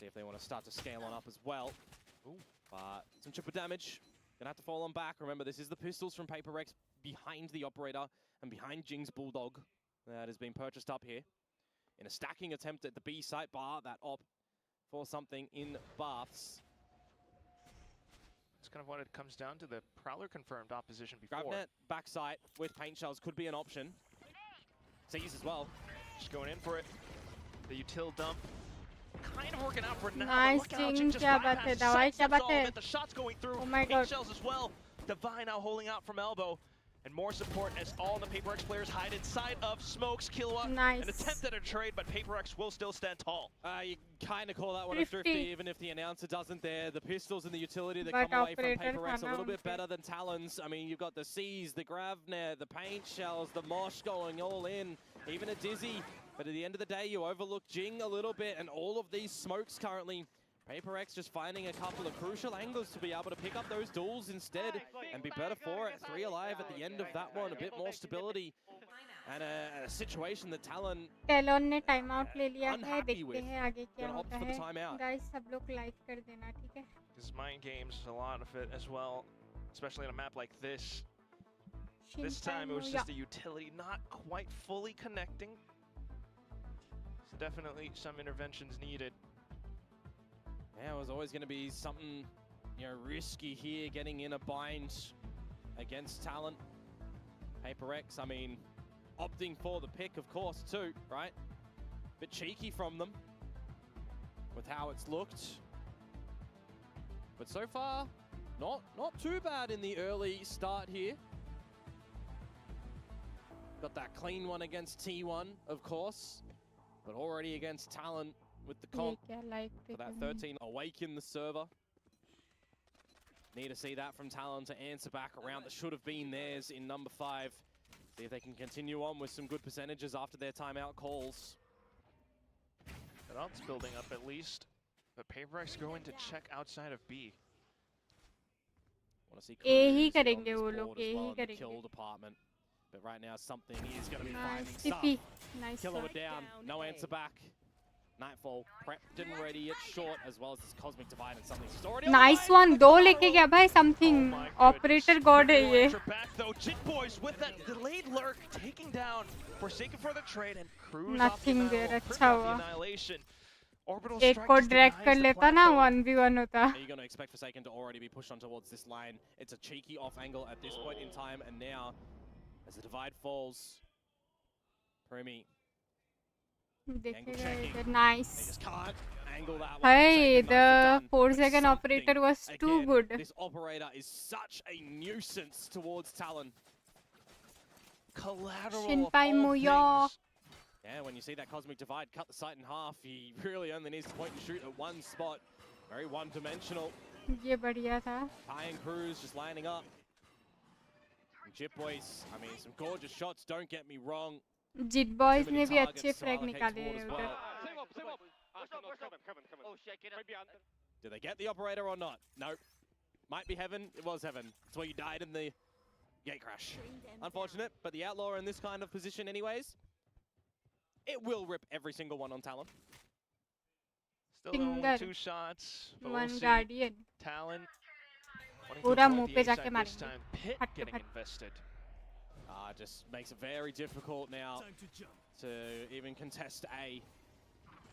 See if they want to start to scale on up as well. But some triple damage. Gonna have to fall on back. Remember, this is the pistols from PRX behind the operator and behind Jing's Bulldog that has been purchased up here. In a stacking attempt at the B site, bar that op for something in Baths. That's kind of what it comes down to. The Prowler confirmed opposition before. Gravnet backside with paint shells could be an option. Seize as well. Just going in for it. The util dump. Kind of working out for now. Nice Jing, kya baat hai, Dawai kya baat hai. The shots going through. Oh my god. Shells as well. Divine now holding out from elbow. And more support as all the PRX players hide inside of smokes. Killua, an attempt at a trade, but PRX will still stand tall. You kind of call that one a thrifty, even if the announcer doesn't there. The pistols and the utility that come away from PRX a little bit better than Talon's. I mean, you've got the C's, the Gravnet, the paint shells, the Mosh going all in, even a Dizzy. But at the end of the day, you overlook Jing a little bit, and all of these smokes currently. PRX just finding a couple of crucial angles to be able to pick up those duels instead and be better for it. 3 alive at the end of that one, a bit more stability and a situation that Talon ने time out ले लिया है. देखते हैं आगे क्या होता है. Guys, सब लोग लाइक कर देना, ठीक है? This is mind games, a lot of it as well, especially on a map like this. This time it was just a utility not quite fully connecting. So definitely some interventions needed. Yeah, it was always going to be something, risky here, getting in a bind against Talon. PRX, I mean, opting for the pick, of course, too, right? Bit cheeky from them with how it's looked. But so far, not too bad in the early start here. Got that clean one against T1, of course, but already against Talon with the comp for that 13 awake in the server. Need to see that from Talon to answer back around that should have been theirs in number 5. See if they can continue on with some good percentages after their timeout calls. The up's building up at least, but PRX going to check outside of B. Want to see A ही करेंगे वो लोग, A ही करेंगे. Kill department, but right now something is going to be finding stuff. Nice. Killua down, no answer back. Nightfall prepped and ready, it's short, as well as this Cosmic Divide and something's already nice one, 2 लेके गया भाई, something. Operator god है ये. Back though, Jit Boys with that delayed lurk, taking down Forsaken for the trade and Cruise nothing there, अच्छा हुआ. Annihilation. एक को drag कर लेता ना 1v1 होता. Are you going to expect Forsaken to already be pushed on towards this line? It's a cheeky off angle at this point in time, and now as the divide falls, Primi. Nice. They just can't angle that one. Hey, the 4-second operator was too good. This operator is such a nuisance towards Talon. Collateral of all things. Yeah, when you see that Cosmic Divide cut the site in half, he really only needs to point and shoot at one spot. Very one-dimensional. ये बढ़िया था. High and Cruz just lining up. And Jit Boys, I mean, some gorgeous shots, don't get me wrong. Jit Boys ने भी अच्छे frag निकाले हैं उधर. Do they get the operator or not? Nope. Might be heaven. It was heaven. It's where you died in the gate crash. Unfortunate, but the Outlaw are in this kind of position anyways. It will rip every single one on Talon. Still only 2 shots. One Guardian. Talon. पूरा मुंह पे जाके मारेंगे. Pit getting invested. Just makes it very difficult now to even contest A.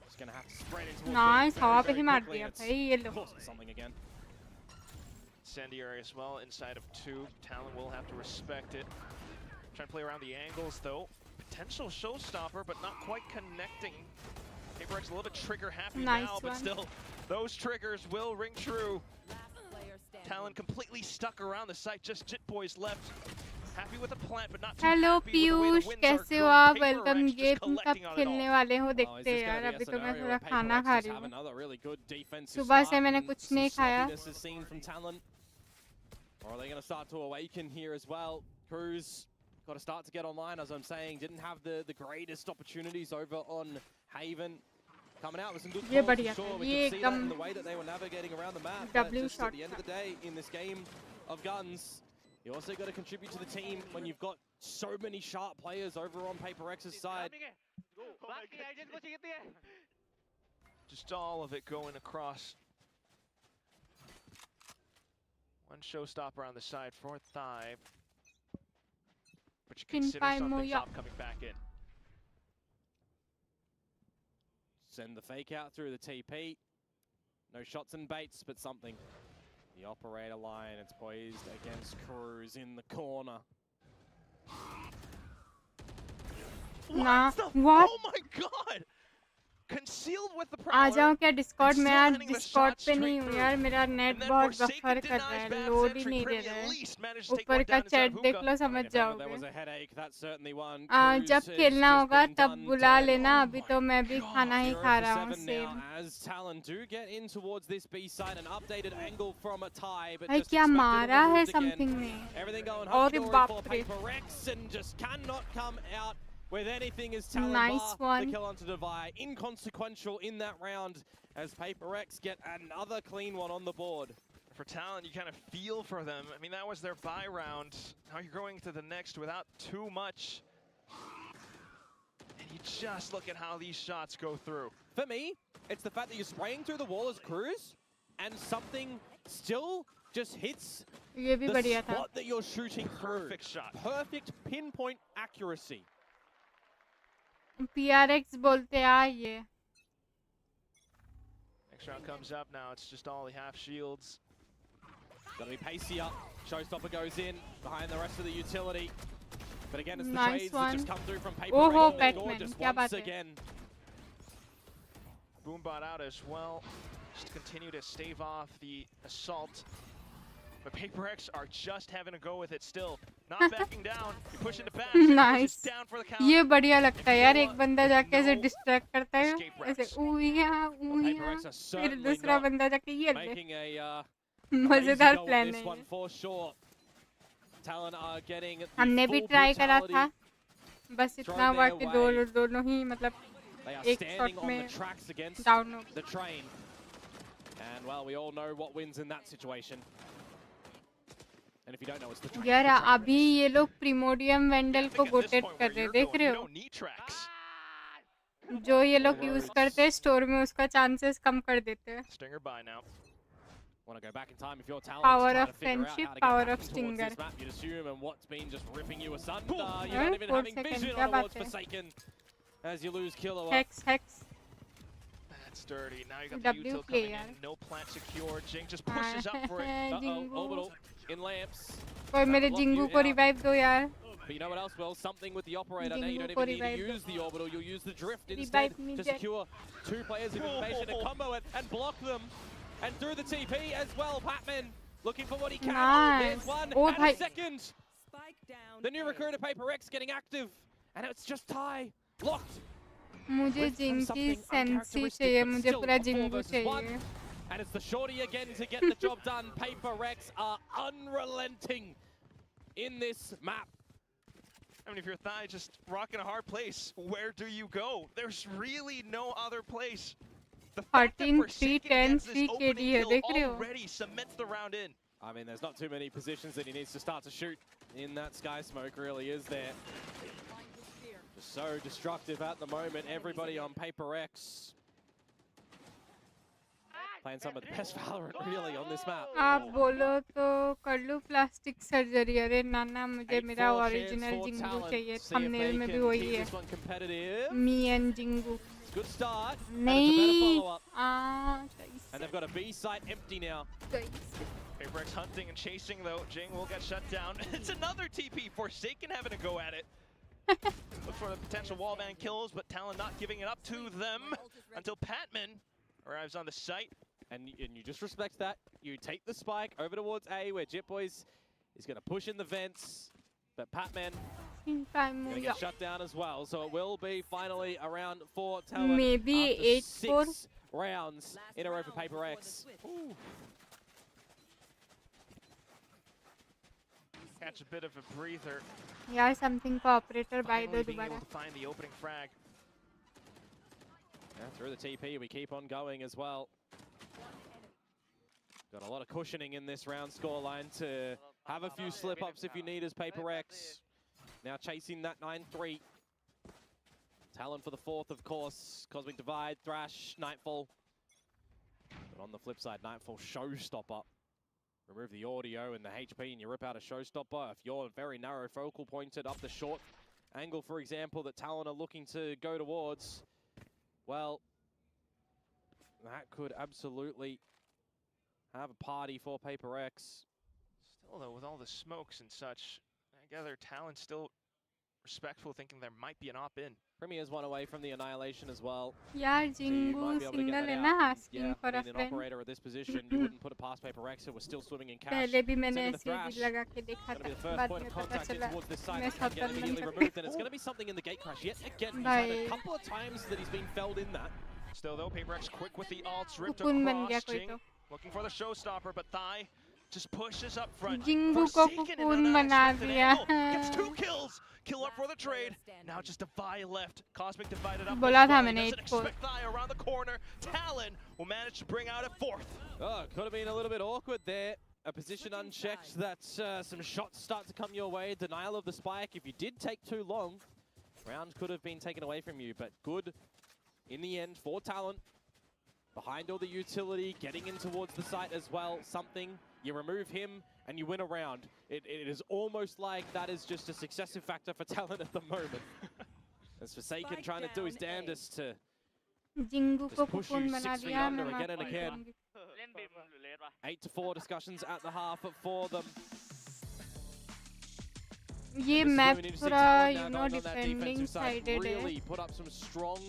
Just gonna have to spread into nice. हवा पे ही मार दिया भाई ये लो. Something again. Incendiary as well inside of 2. Talon will have to respect it. Trying to play around the angles though. Potential showstopper, but not quite connecting. PRX a little bit trigger happy now, but still, those triggers will ring true. Talon completely stuck around the site, just Jit Boys left. Happy with the plant, but not too Hello happy with the way the Piyush, wins are कैसे हो going. आप? Welcome game कब खेलने वाले हो देखते हैं यार. अभी तो मैं थोड़ा खाना खा रही हूँ. सुबह से मैंने कुछ नहीं खाया. Or are they going to start to awaken here as well? Cruz got to start to get online, as I'm saying. Didn't have the greatest opportunities over on Haven. Coming out with some good calls for sure. We can see that in the way that they were navigating around the map. But just at the end of the day, in this game of guns, you also got to contribute to the team when you've got so many sharp players over on PRX's side. Just all of it going across. One showstopper on the side for Thigh. But you consider something's up coming back in. Send the fake out through the TP. No shots and baits, but something. The operator line, it's poised against Cruz in the corner. What? Oh my god! Concealed with the आ जाओ क्या Discord में? यार Discord पे नहीं हूँ यार. मेरा net बहुत बफर कर रहा है. लोड ही नहीं दे रहा है. ऊपर का चैट देख लो समझ जाओगे. जब खेलना होगा तब बुला लेना. अभी तो मैं भी खाना ही खा रहा हूँ. सेम. भाई क्या मारा है समथिंग ने. और बाप रे. With anything is Talon nice one. The kill onto Divide. Inconsequential in that round as PRX get another clean one on the board. For Talon, you kind of feel for them. I mean, that was their bye round. Now you're going to the next without too much. And you just look at how these shots go through. For me, it's the fact that you're spraying through the wall as Cruz and something still just hits the spot that you're shooting through. Perfect shot. Perfect pinpoint accuracy. PRX बोलते आ ये. Next round comes up now. It's just all the half shields. Gotta be pacey up. Showstopper goes in behind the rest of the utility. But again, it's the trades that just come through from PRX. Oh, Batman. क्या बात है? Again. Boombot out as well. Just to continue to stave off the assault. But PRX are just having a go with it still. Not backing down. You're pushing it back. Nice. Down for the count. ये बढ़िया लगता है यार. एक बंदा जाके ऐसे distract करता है. ऐसे ऊया. फिर दूसरा बंदा जाके ये ले. मजेदार प्लान है. हमने भी ट्राई करा था. बस इतना हुआ कि दोनों ही मतलब एक शॉट में डाउन हो. And well, we all know what wins in that situation. And if you don't know, it's the train. यार अभी ये लोग प्रीमोडियम वेंडल को गोटेट कर रहे हैं. देख रहे हो? जो ये लोग यूज करते हैं स्टोर में उसका चांसेस कम कर देते हैं. Stinger by now. Want to go back in time if you're Talon. Power of friendship, power of Stinger. You'd assume, and what's been just ripping you asunder. You're not even having vision on what's Forsaken as you lose Killer. Hex. That's dirty. Now you got the util coming in. No plant secure. Jing just pushes up for it. Orbital in lamps. कोई मेरे Xingu को revive दो यार. But you know what else, Will? Something with the operator. Now you don't even need to use the orbital. You'll use the drift instead to secure two players who've been patient to combo it and block them. And through the TP as well, Patman looking for what he can. There's one and a second. The new recruiter PRX getting active. And it's just tie. Locked. मुझे जिंग की sensi चाहिए. मुझे पूरा Xingu चाहिए. And it's the shorty again to get the job done. PRX are unrelenting in this map. I mean, if you're Thai just rocking a hard place, where do you go? There's really no other place. The fact that Forsaken gets this opening kill already cements the round in. I mean, there's not too many positions that he needs to start to shoot in that sky smoke, really, is there? Just so destructive at the moment. Everybody on PRX playing some of the best Valorant, really, on this map. आप बोलो तो कर लूँ plastic surgery. अरे नाना मुझे मेरा original Xingu चाहिए. Thumbnail में भी वही है. Me and Xingu. Good start. नहीं. And they've got a B site empty now. PRX hunting and chasing though. Jing will get shut down. It's another TP. Forsaken having a go at it. Look for the potential wallbang kills, but Talon not giving it up to them until Patman arrives on the site. And you just respect that. You take the spike over towards A, where Jitboys is going to push in the vents, but Patman going to get shut down as well. So it will be finally around 4 Talon. Maybe 6 rounds in a row for PRX. Catch a bit of a breather. Yeah, something for operator by the being able to find the opening frag. Yeah, through the TP, we keep on going as well. Got a lot of cushioning in this round scoreline to have a few slip-ups if you need as PRX. Now chasing that 9-3. Talon for the 4th, of course. Cosmic Divide, Thrash, Nightfall. But on the flip side, Nightfall showstopper. Remove the audio and the HP and you rip out a showstopper. If you're very narrow focal pointed up the short angle, for example, that Talon are looking to go towards, well, that could absolutely have a party for PRX. Still though, with all the smokes and such, I gather Talon's still respectful, thinking there might be an op-in. Premier's one away from the annihilation as well. Yeah, Jingu single है ना, asking for a friend. An operator at this position, you wouldn't put it past PRX, who was still swimming in cash. पहले भी मैंने ऐसे लगा के देखा था, बाद में पता चला मैं सफल नहीं सकता. And it's going to be something in the gate crash yet again. He's had a couple of times that he's been felled in that. Still though, PRX quick with the ults, ripped across. Jing looking for the showstopper, but Thai just pushes up front. Jingu को cocoon बना दिया. Gets 2 kills. Kill up for the trade. Now just a Vi left. Cosmic divided up. बोला था मैंने doesn't expect Thai around the corner. Talon will manage to bring out a 4th. Oh, could have been a little bit awkward there. A position unchecked that some shots start to come your way. Denial of the spike. If you did take too long, round could have been taken away from you. But good in the end for Talon. Behind all the utility, getting in towards the site as well. Something, you remove him and you win a round. It is almost like that is just a successive factor for Talon at the moment. As Forsaken trying to do his damnedest to just push you 6 feet under again and again. 8-4 discussions at the half for them. ये map पूरा you know defending sided really put up some strong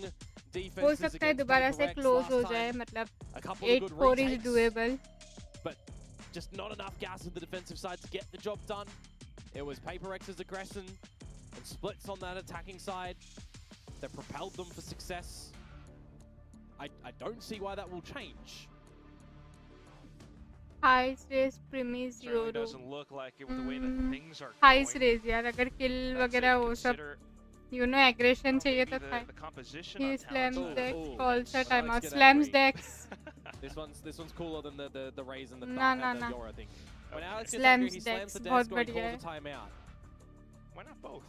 हो सकता है दोबारा से close हो जाए, मतलब 8-4 is doable. But just not enough gas on the defensive side to get the job done. It was PRX's aggression and splits on that attacking side that propelled them for success. I don't see why that will change. Highest race premise Certainly doesn't look like it with the way that things are going. Highest race यार, अगर kill वगैरह वो सब you know aggression चाहिए तो था. He slams Dex, calls a timeout, slams Dex. This one's cooler than the Raze and the Yora thing. When Alex gets slams angry, he slams the desk or he calls a timeout. Why not both?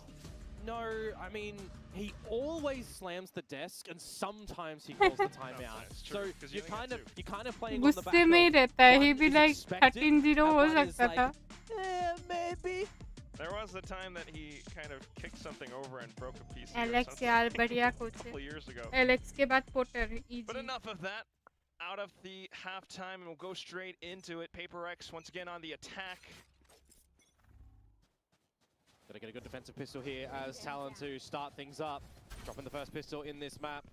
No, I mean, he always slams the desk and sometimes he calls the timeout. So you're kind of playing on the back गुस्से में ही रहता है. He be like 13-0 हो सकता था. Maybe. There was the time that he kind of kicked something over and broke a piece. Alex यार बढ़िया coach a couple years ago. Alex के बाद Potter easy. But enough of that. Out of the halftime, and we'll go straight into it. PRX once again on the attack. Gonna get a good defensive pistol here as Talon to start things up. Dropping the first pistol in this map.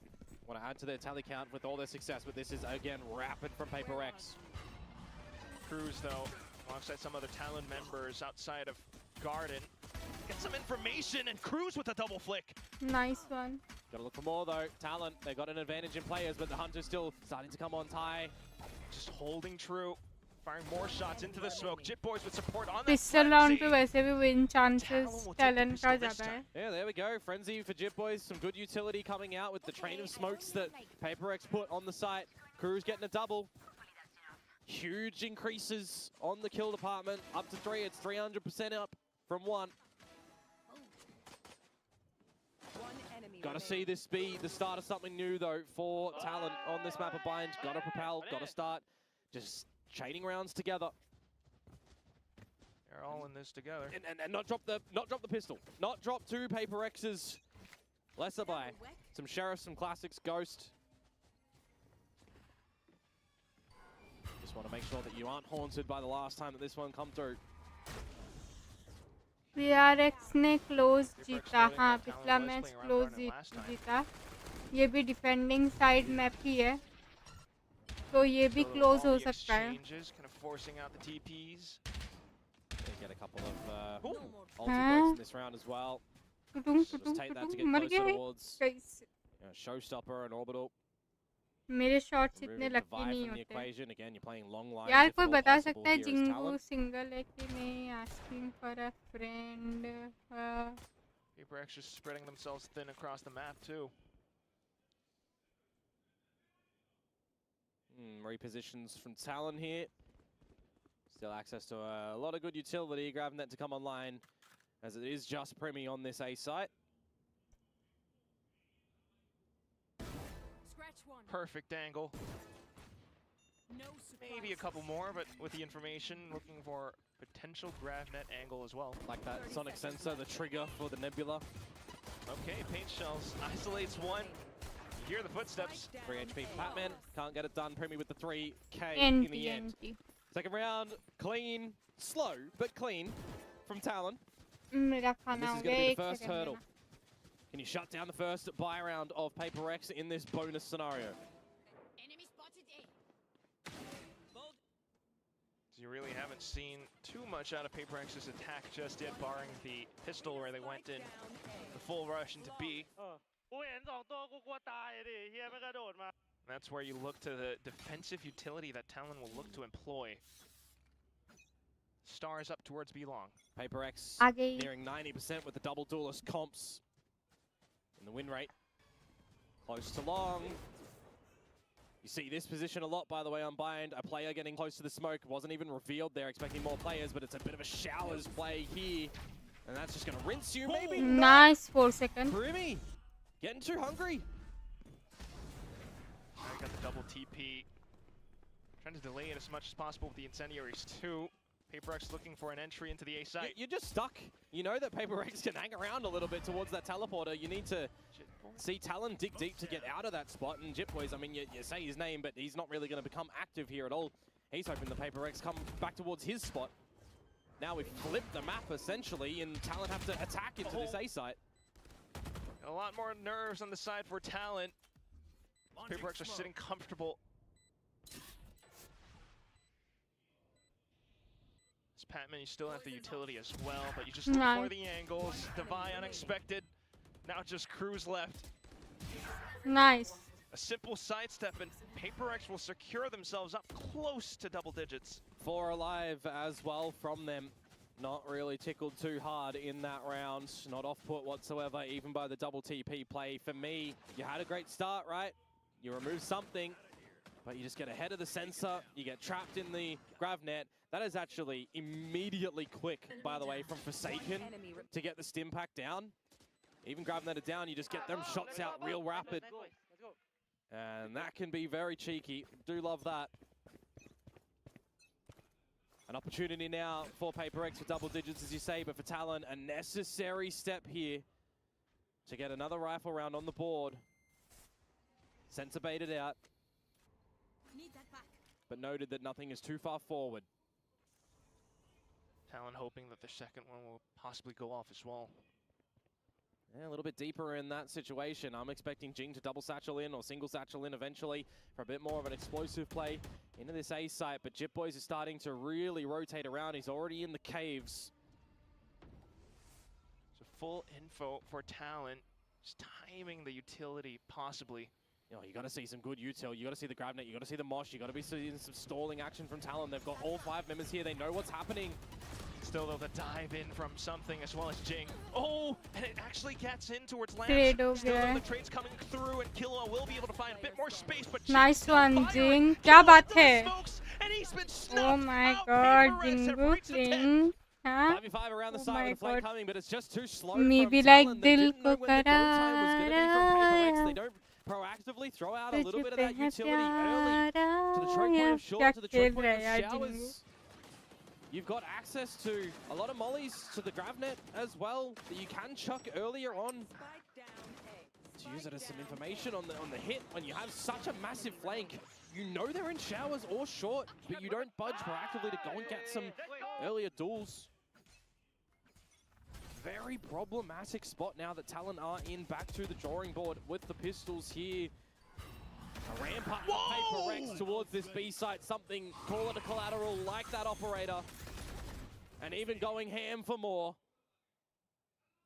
Want to add to their tally count with all their success, but this is again rapid from PRX. Cruz though, alongside some other Talon members outside of Garden. Get some information and Cruz with a double flick. Nice one. Gotta look for more though. Talon, they got an advantage in players, but the Hunter's still starting to come on tie. Just holding true. Firing more shots into the smoke. Jit Boys with support on the Pistol round पे वैसे भी win chances Talon का ज़्यादा है. Yeah, there we go. Frenzy for Jit Boys. Some good utility coming out with the train of smokes that PRX put on the site. Cruz getting a double. Huge increases on the kill department. Up to 3. It's 300% up from 1. Gotta see this be the start of something new though for Talon on this map of Bind. Gotta propel, gotta start just chaining rounds together. They're all in this together. And not drop the pistol. Not drop two PRX's lesser by. Some Sheriff, some classics, Ghost. Just want to make sure that you aren't haunted by the last time that this one come through. PRX ने close जीता हाँ पिछला match close जीता ये भी defending side map ही है तो ये भी close हो सकता है kind of forcing out the TPs. They get a couple of ulti in this round as well. Just take that to get closer towards Showstopper and Orbital. मेरे shots इतने lucky नहीं होते Again, you're playing long line. यार कोई बता सकता है Xingu single है कि नहीं asking for a friend. PRX just spreading themselves thin across the map too. Repositions from Talon here. Still access to a lot of good utility. Grabbing that to come online as it is just Premi on this A site. Perfect angle. Maybe a couple more, but with the information, looking for potential GravNet angle as well. Like that sonic sensor, the trigger for the Nebula. Okay, paint shells isolates one. You hear the footsteps. 3 HP Batman can't get it done. Premi with the 3K in the end. Second round, clean, slow but clean from Talon. This is going to be the first hurdle. Can you shut down the first buy round of PRX in this bonus scenario? Enemy spotted A. You really haven't seen too much out of PRX's attack just yet, barring the pistol where they went in the full rush into B. That's where you look to the defensive utility that Talon will look to employ. Stars up towards B long. PRX nearing 90% with the double duelist comps. And the win rate close to long. You see this position a lot, by the way, on Bind. A player getting close to the smoke. Wasn't even revealed there, expecting more players, but it's a bit of a showers play here. And that's just going to rinse you, maybe. Nice 4 seconds. Primi getting too hungry. I got the double TP. Trying to delay it as much as possible with the incendiaries too. PRX looking for an entry into the A site. You're just stuck. You know that PRX can hang around a little bit towards that teleporter. You need to see Talon dig deep to get out of that spot. And Jit Boys, I mean, you say his name, but he's not really going to become active here at all. He's hoping the PRX come back towards his spot. Now we've flipped the map, essentially, and Talon have to attack into this A site. A lot more nerves on the side for Talon. PRX are sitting comfortable. Patman, you still have the utility as well, but you just look for the angles. Devi unexpected. Now just Cruz left. Nice. A simple sidestep and PRX will secure themselves up close to double digits. 4 alive as well from them. Not really tickled too hard in that round. Not off put whatsoever, even by the double TP play. For me, you had a great start, right? You remove something, but you just get ahead of the sensor. You get trapped in the GravNet. That is actually immediately quick, by the way, from Forsaken to get the stim pack down. Even GravNetted down, you just get them shots out real rapid. And that can be very cheeky. Do love that. An opportunity now for PRX for double digits, as you say, but for Talon, a necessary step here to get another rifle round on the board. Sensor baited out, but noted that nothing is too far forward. Talon hoping that the second one will possibly go off as well. Yeah, a little bit deeper in that situation. I'm expecting Jing to double satchel in or single satchel in eventually for a bit more of an explosive play into this A site, but Jip Boys is starting to really rotate around. He's already in the caves. So full info for Talon, just timing the utility possibly. You know, you got to see some good util. You got to see the grab net. You got to see the mosh. You got to be seeing some stalling action from Talon. They've got all 5 members here. They know what's happening. Still though, the dive in from something as well as Jing. Oh, and it actually gets in towards Lance. Trade हो Still गया though, है. the trade's coming through and Killua will be able to find a bit more space, but Nice still one, firing. Jing. क्या Killua बात through the है? smokes, and he's been Oh snuffed my out. god, PRX have Jingu reached the 10. King. Huh? 5v5 around the Oh side my with the flank god. coming, but it's just too slow Me from भी Talon. like They दिल didn't know को when the go time was going to be from PRX. करारा. They don't proactively throw out a तुझ little bit of पे that है utility early to the choke point प्यारा. of short, क्या to the खेल choke point रहा है यार of Xingu. showers. You've got access to a lot of mollies to the grab net as well that you can chuck earlier on to use it as some information on the hit. When you have such a massive flank, you know they're in showers or short, but you don't budge proactively to go and get some earlier duels. Very problematic spot now that Talon are in, back to the drawing board with the pistols here. A ramp up for PRX towards this B site, something, call it a collateral like that operator. And even going ham for more.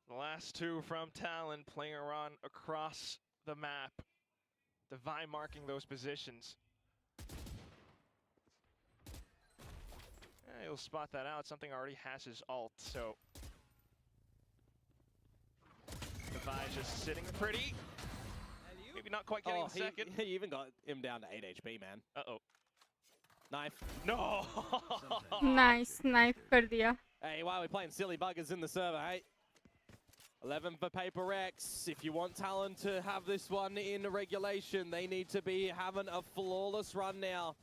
The last two from Talon playing around across the map. Divine marking those positions. He'll spot that out. Something already has his ult, so Divine just sitting pretty. Maybe not quite getting the second. He even got him down to 8 HP, man. Uh-oh. Knife. No! Nice, knife कर दिया. Hey, why are we playing silly buggers in the server, hey? 11 for PRX. If you want Talon to have this one in regulation, they need to be having a flawless run now.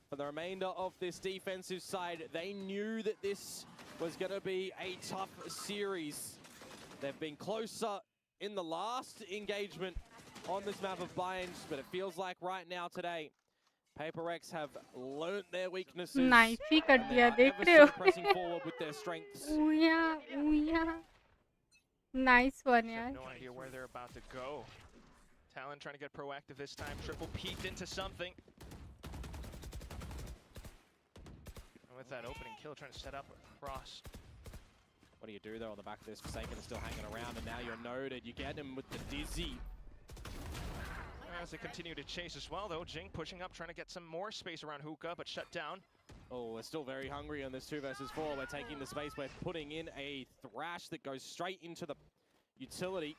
For the remainder of this defensive side, they knew that this was going to be a tough series. They've been closer in the last engagement on this map of Binds, but it feels like right now today, PRX have learnt their weaknesses. Nice ही कर and they दिया, are देख ever रहे so हो? pressing forward with their strengths. Ooh-yeah. Nice one, yaar. No idea where they're about to go. Talon trying to get proactive this time. Triple peeked into something. And with that opening kill, trying to set up across. What do you do though on the back of this? Forsaken is still hanging around, and now you're noted. You get him with the dizzy. As they continue to chase as well, though, Jing pushing up, trying to get some more space around Hookah, but shut down. Oh, we're still very hungry on this 2 versus 4. We're taking the space. We're putting in a thrash that goes straight into the utility.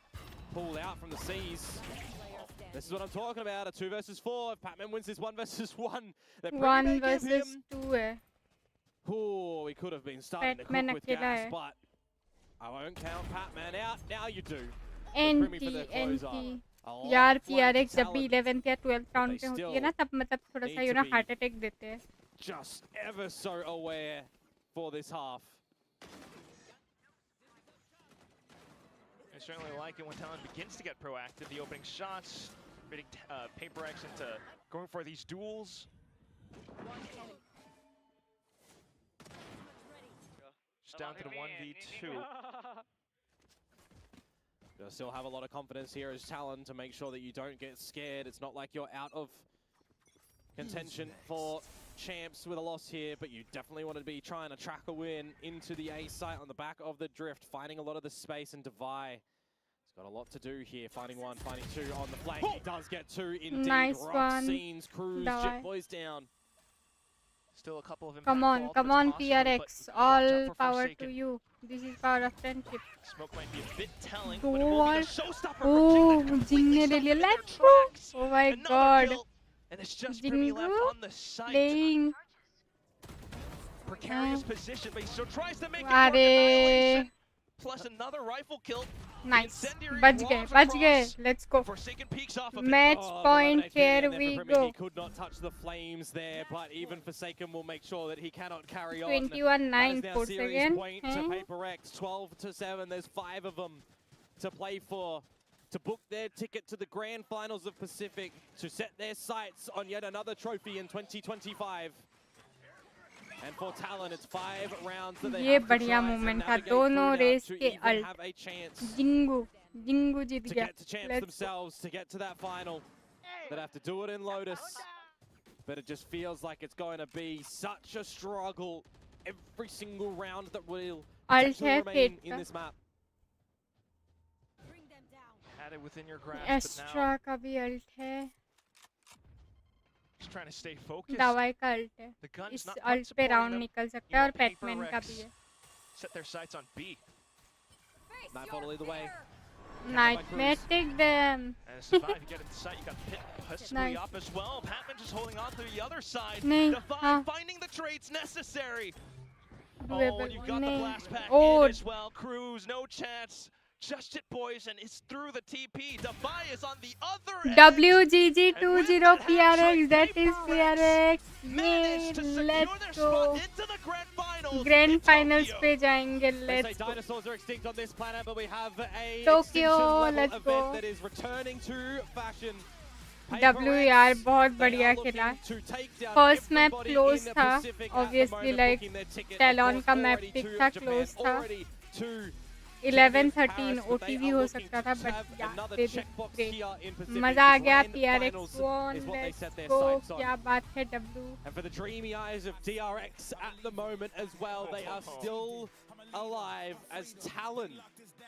Pulled out from the seas. This is what I'm talking about, a 2 versus 4. If Patman wins this 1 versus 1, they're pretty 1 big give versus him. 2 है. Oh, we could have been starting to Patman cook with अकेला gas, है. but I won't count Patman out. Now you do. With Primi for the closer. NT. A यार lot of flank PRX जब भी talent. 11th या 12th round They पे होती है still ना, तब मतलब थोड़ा सा need यू to ना be हार्ट अटैक देते हैं. Just ever so aware for this half. I certainly like it when Talon begins to get proactive. The opening shots, getting PRX into going for these duels. Just down to the 1v2. You'll still have a lot of confidence here as Talon to make sure that you don't get scared. It's not like you're out of contention for champs with a loss here, but you definitely want to be trying to track a win into the A site on the back of the drift, finding a lot of the space, and Devi has got a lot to do here, finding 1, finding 2 on the flank. He does get 2 indeed. Nice Rough one, scenes, Cruise, Devi. Jet Boys down. Still a couple of Come on, come on PRX. All power to you. This is power of friendship. Smoke might be a bit telling, Go but it will be on. the showstopper Oh, for Jing that Jing completely ने ले लिया. stopped Let's their go. tracks. Oh my Another god. kill, and it's just Primi left Jingu on the site. playing. Precarious position, but he still tries to make it work. Are. Annihilation plus another rifle kill. Nice. बच गए. Let's go. Match point. Here we go. He could not touch the flames there, but even Forsaken will make sure that he cannot carry on. 21-9 now for series second. point to PRX, 12-7. There's 5 of them to play for, to book their ticket to the grand finals of Pacific, to set their sights on yet another trophy in 2025. And for Talon, it's 5 rounds that they have to try and navigate through now to even have a chance Jingu Jeet to गया. get to champs themselves, to get to that final. They'd have to do it in Lotus. But it just feels like it's going to be such a struggle every single round that will potentially remain in this map. Had it within your grasp, Astra का भी ult है. Just trying to stay focused. दवाई का ult है. इस ult पे round निकल सकता है और Pac-Man का भी है. Set their sights on B. Nightfall either way. Nightmare, take them. And survive, you get inside, you got Pit possibly up as well. Patman just holding on to the other side. Divine finding the trades necessary. Oh, and you've got the blast pack in as well. Cruz, no chance. Just hit poison is through the TP. Defy is on the other end. WGG20 PRX, that is PRX. Yay, let's go. Grand finals पे जाएंगे, let's go. Dinosaurs are extinct on this planet, but we have a Tokyo, let's event go. that is returning to fashion. WR बहुत बढ़िया खेला. First map close था, obviously like TLN का map pick था, close था. 11-13 OTV हो सकता था, but yeah, they did great. मजा आ गया. PRX won, let's go. क्या बात है W. And for the dreamy eyes of DRX at the moment as well, they are still alive as Talon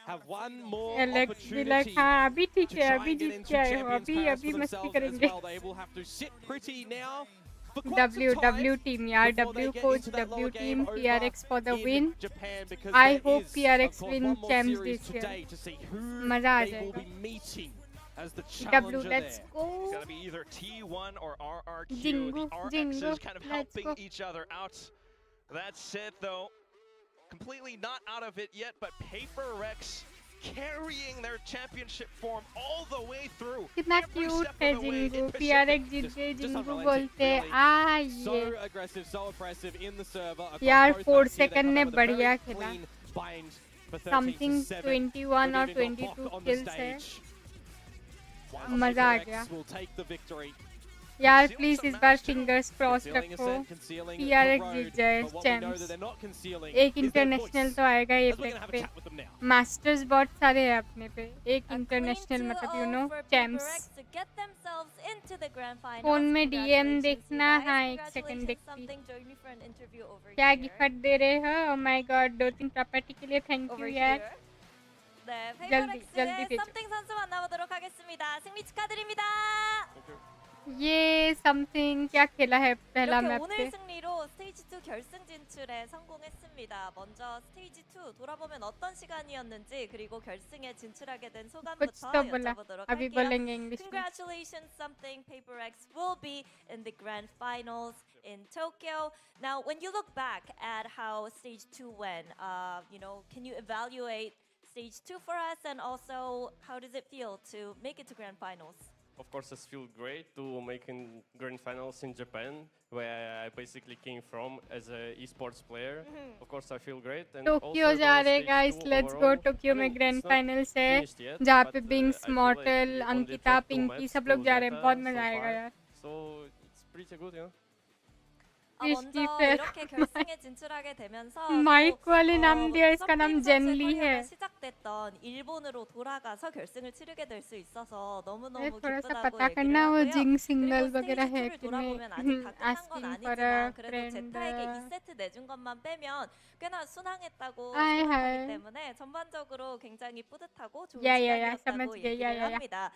have one more opportunity like, हाँ अभी ठीक है, अभी to जीत के आए हो, अभी मस्ती करेंगे. They will have to sit pretty now. W team यार, W coach, W team, PRX for the win. I hope PRX win champs this year. मजा आ जाएगा. W, let's go. It's gotta be either T1 or RRQ. The RXs kind of helping each other out. That's it though. Completely not out of it yet, but PRX carrying their championship form all the way through. कितना cute है Xingu. PRX जीत गए, Xingu बोलते आ ये. So aggressive, so oppressive in the server. यार 4 second ने बढ़िया खेला. Something 21 or 22 kills है. मजा आ गया. यार प्लीज इस बार फिंगर्स क्रॉस रखो. PRX जीत जाए चैम्प्स. एक इंटरनेशनल तो आएगा ये पैक पे. मास्टर्स बहुत सारे हैं अपने पे. एक इंटरनेशनल मतलब यू नो चैम्प्स. फोन में DM देखना. हाँ एक सेकंड देखती. क्या गिफ्ट दे रहे हो? ओह माय गॉड, 2-3 प्रॉपर्टी के लिए थैंक यू यार. जल्दी भेजो. ये समथिंग क्या खेला है पहला मैप पे? 오늘 승리로 스테이지 2 결승 진출에 성공했습니다. 먼저 스테이지 2 돌아보면 어떤 시간이었는지 그리고 결승에 진출하게 된 소감부터 여쭤보도록 할게요. Congratulations, something. PRX will be in the grand finals in Tokyo. Now, when you look back at how stage 2 went, can you evaluate stage 2 for us, and also how does it feel to make it to grand finals? Of course, I feel great to make grand finals in Japan, where I basically came from as an esports player. Of course, I feel great. And Tokyo जा रहे guys, let's go. Tokyo में grand finals है, जहाँ पे Binks, Mortal, Ankita, Pinky सब लोग जा रहे हैं. बहुत मजा आएगा यार. So it's pretty good, you know. 먼저 이렇게 결승에 진출하게 되면서 마이크 वाले नाम दिया, इसका नाम जेनली है. 시작됐던 일본으로 돌아가서 결승을 치르게 될 수 있어서 너무너무 थोड़ा सा 기쁘다고 पता 얘기를 करना वो 하고요. जिंग 그리고 सिंगल वगैरह है 스테이지 कि 2를 돌아보면 아직 다 끝난 건 asking for 아니지만 a 그래도 friend. 제타에게 2세트 내준 것만 빼면 꽤나 순항했다고 생각하기 때문에 전반적으로 굉장히 뿌듯하고 좋은 시간이었다고 얘기를 합니다.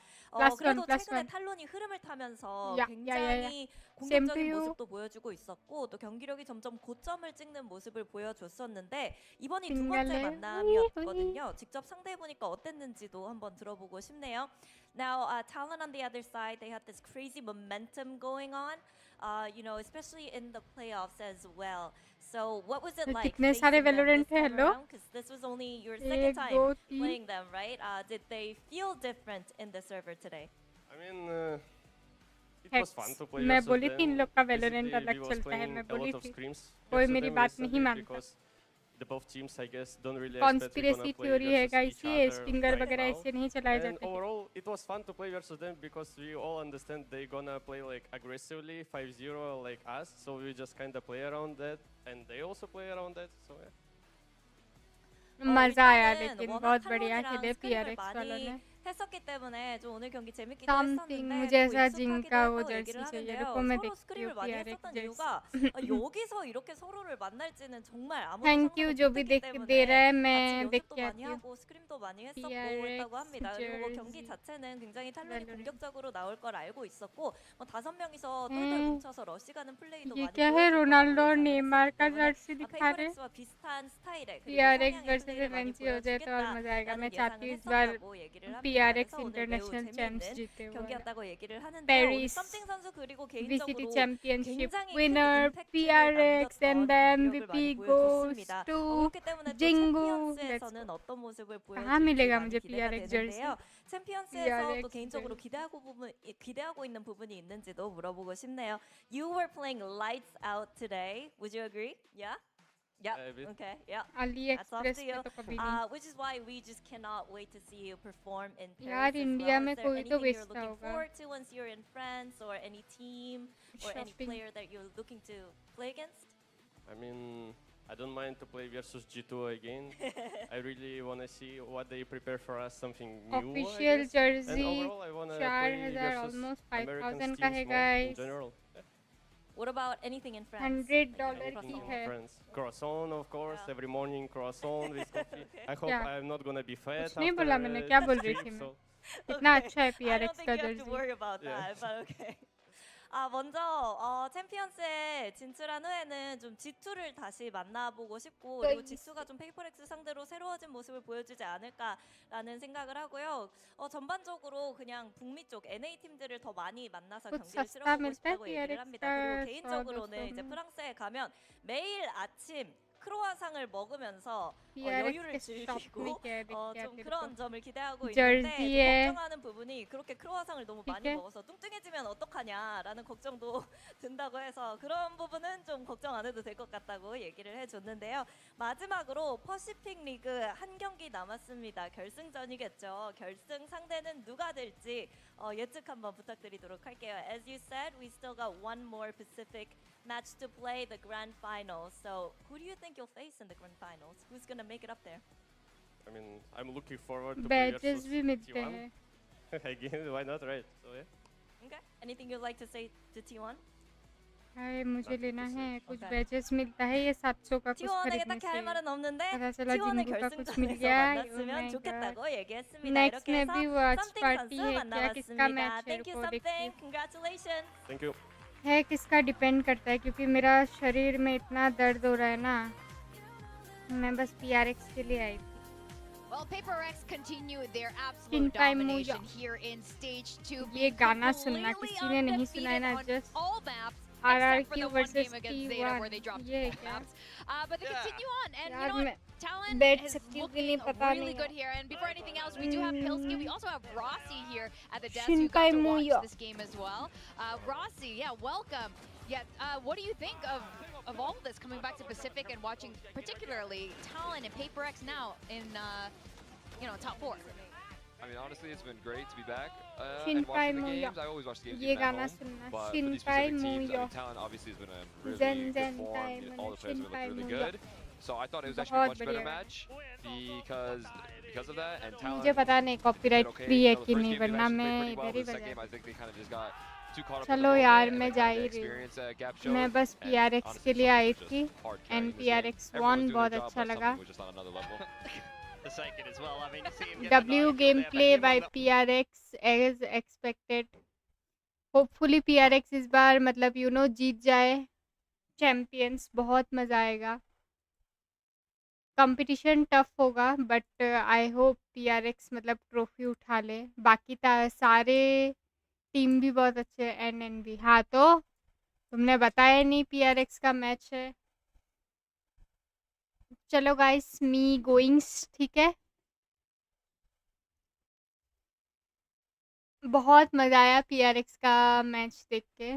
그래도 최근에 탈론이 흐름을 타면서 굉장히 공격적인 모습도 보여주고 있었고 또 경기력이 점점 고점을 찍는 모습을 보여줬었는데 이번이 두 번째 만남이었거든요. 직접 상대해보니까 어땠는지도 한번 들어보고 싶네요. Now, Talon on the other side, they had this crazy momentum going on, you know, especially in the playoffs as well. So, what was it like facing them this time around? Because this was only your second time playing them, right? Did they feel different in the server today? I mean, it was fun to play मैं versus बोली them. थी इन लोग का Valorant Basically, अलग we was चलता है playing मैं a बोली lot of थी scrims कोई versus मेरी them बात नहीं recently मानता because the both teams, I guess, don't really expect we're conspiracy gonna play theory है versus गाइस each ये other स्टिंगर right वगैरह now. ऐसे नहीं चलाए And जाते overall, it was fun to play versus them because we all understand they're gonna play like aggressively 5-0 like us, so we just kind of play around that, and they also play around that. So yeah. मजा आया लेकिन बहुत बढ़िया खेले PRX वालों ने 했었기 때문에 좀 오늘 경기 재밌기도 Something 했었는데 मुझे 또 ऐसा 익숙하기도 जिनका वो 했다고 जर्सी 얘기를 चाहिए 하는데요. रुको मैं 서로 देखती 스크림을 हूँ 많이 PRX 했었던 जर्सी 이유가 여기서 이렇게 서로를 만날지는 정말 아무도 थैंक यू 상상을 जो भी 못했기 दे रहा 때문에 है मैं 같이 देख 연습도 के 많이 आती हूँ 하고 스크림도 많이 했었고 PRX 했다고 합니다. 그리고 뭐 jersey. 경기 자체는 굉장히 탈론이 Valorant. 공격적으로 나올 걸 알고 있었고 뭐 5명이서 똘똘 뭉쳐서 러시 가는 플레이도 ये 많이 क्या है 보여줄 रोनाल्डो 거라고 और 예상을 नेमार 했었기 का 때문에 जर्सी दिखा रहे 페이퍼렉스와 비슷한 스타일의 그리고 PRX 성향의 वर्सेस 플레이를 많이 एवेंसी हो जाए तो और मजा आएगा मैं 보여주겠다라는 चाहती 예상을 हूँ इस बार 했었다고 얘기를 합니다. PRX 그래서 오늘 매우 इंटरनेशनल चैंप्स 재미있는 जीते हुए 경기였다고 얘기를 하는데요. 우리 Paris 썸띵 선수 그리고 VCT 개인적으로 championship 굉장히 큰 winner 임팩트를 PRX and the 남겼던 경기력을 MVP 많이 goes 보여줬습니다. to 그렇기 때문에 또 Jingu. 챔피언스에서는 어떤 모습을 कहाँ 보여줄지 मिलेगा 많이 मुझे 기대가 PRX jersey? 되는데요. 챔피언스에서 또 PRX 개인적으로 기대하고 있는 부분이 있는지도 물어보고 싶네요. You were playing lights out today. Would you agree? Yeah? Yeah. Okay. Yeah. That's off AliExpress to पे you. तो कभी नहीं Which is why we just cannot wait to see you perform in यार Paris as India well. में Is there कोई तो anything you're बेचता looking होगा forward to once you're in France, or any team or any Shopping. player that you're looking to play against? I mean, I don't mind to play versus G2 again. I really want to see what they prepare for us, something new. Official I guess. And jersey overall, I want to 4000 play versus almost American 5000 का है teams more in guys general. What about anything in France? $100 Like की Anything है friends. Croissant, of course, Yeah. every morning croissant with coffee. I hope Yeah. I'm not gonna be fat. कुछ नहीं after बोला मैंने a क्या बोल रही trip, थी मैं so- इतना अच्छा है I don't PRX think का you have to jersey worry about Yeah. that, but okay. 먼저 챔피언스에 진출한 후에는 좀 G2를 다시 만나보고 싶고 그리고 G2가 좀 페이퍼렉스 상대로 새로워진 모습을 보여주지 않을까라는 생각을 하고요. 전반적으로 그냥 북미 쪽 NA 팀들을 더 많이 만나서 कुछ 경기를 सस्ता 치러보고 मिलता है 싶다고 얘기를 PRX 합니다. का 그리고 100 개인적으로는 200 이제 में 프랑스에 가면 매일 아침 크로와상을 먹으면서 PRX 여유를 के shop 즐기고 में क्या है देख के 좀 आते 그런 점을 기대하고 Jersey 있는데 에 좀 걱정하는 부분이 그렇게 크로와상을 너무 많이 이게? 먹어서 뚱뚱해지면 어떡하냐라는 걱정도 든다고 해서 그런 부분은 좀 걱정 안 해도 될 것 같다고 얘기를 해줬는데요. 마지막으로 퍼시픽 리그 한 경기 남았습니다. 결승전이겠죠. 결승 상대는 누가 될지 예측 한번 부탁드리도록 할게요. As you said, we still got one more Pacific match to play, the grand final. So who do you think you'll face in the grand finals? Who's gonna make it up there? I mean, I'm looking forward to play batches versus भी मिलते T1. हैं Again, why not, right? So yeah. Okay. Anything you'd like to say to T1? हाय मुझे लेना है कुछ Okay. Batches मिलता है ये 700 का कुछ T1에게 खरीदने 딱히 할 से 말은 없는데 पता चला T1을 जिंगू का कुछ मिल 결승전에서 गया Oh 만났으면 my God. 좋겠다고 얘기했습니다. नेक्स्ट 이렇게 में 해서 भी 썸띵 Watchparty 선수 है क्या किसका 만나봤습니다. मैच है Thank you, रुको देखती something. हूँ Congratulations. Thank you. है किसका डिपेंड करता है क्योंकि मेरा शरीर में इतना दर्द हो रहा है ना मैं बस PRX के लिए आई थी Well, PaperX continue their Skin absolute time domination मुझे- here in stage 2. ये गाना सुनना किसी ने नहीं सुना है ना just all maps RRQ except for the one versus game against Zeta where T1 they dropped ये both क्या maps. But they continue on, and you यार know what? मैं Talon बैठ is सकती हूँ कि नहीं looking पता really नहीं good here. And before anything else, we do have Pilski. We also have Rossi here at the desk Shin who got to Kai watch Muyo. this game as well. Rossi, yeah, welcome. Yeah, what do you think of all of this coming back to Pacific and watching particularly Talon and PaperX now in top 4? I mean, honestly, it's been great to be back Shin and watching the Kai Muyo. games. I always watch the games ये even at गाना home. सुनना But for Shin these Kai specific teams, I Muyo mean, Talon obviously has been a really Zen good Zen form. Kai All the players Shin have Kai looked really Muyo good. So I thought it was actually a बहुत much better बढ़िया match because of that. And Talon मुझे पता नहीं did copyright okay. Free है The कि first नहीं game they वरना actually मैं played pretty well. इधर ही The second बजा game, I think they kind of just got too caught up in the चलो moment, यार and मैं they जा kind ही of रही experience gap हूँ showed. मैं बस And PRX honestly, के लिए something आई was just थी hard carrying and this game. PRX Everyone was 1 doing बहुत their job, अच्छा but लगा something was just on another level. The second as well. I mean, you see him get the W knife gameplay there, but by him on the- PRX as expected hopefully PRX इस बार मतलब जीत जाए champions, बहुत मज़ा आएगा। Competition tough होगा but I hope PRX मतलब trophy उठा ले। बाकी सारे टीम भी बहुत अच्छे हैं, NNB। हाँ तो तुमने बताया नहीं PRX का मैच है। चलो गाइस, मी गोइंग्स, ठीक है। बहुत मज़ा आया PRX का मैच देख के।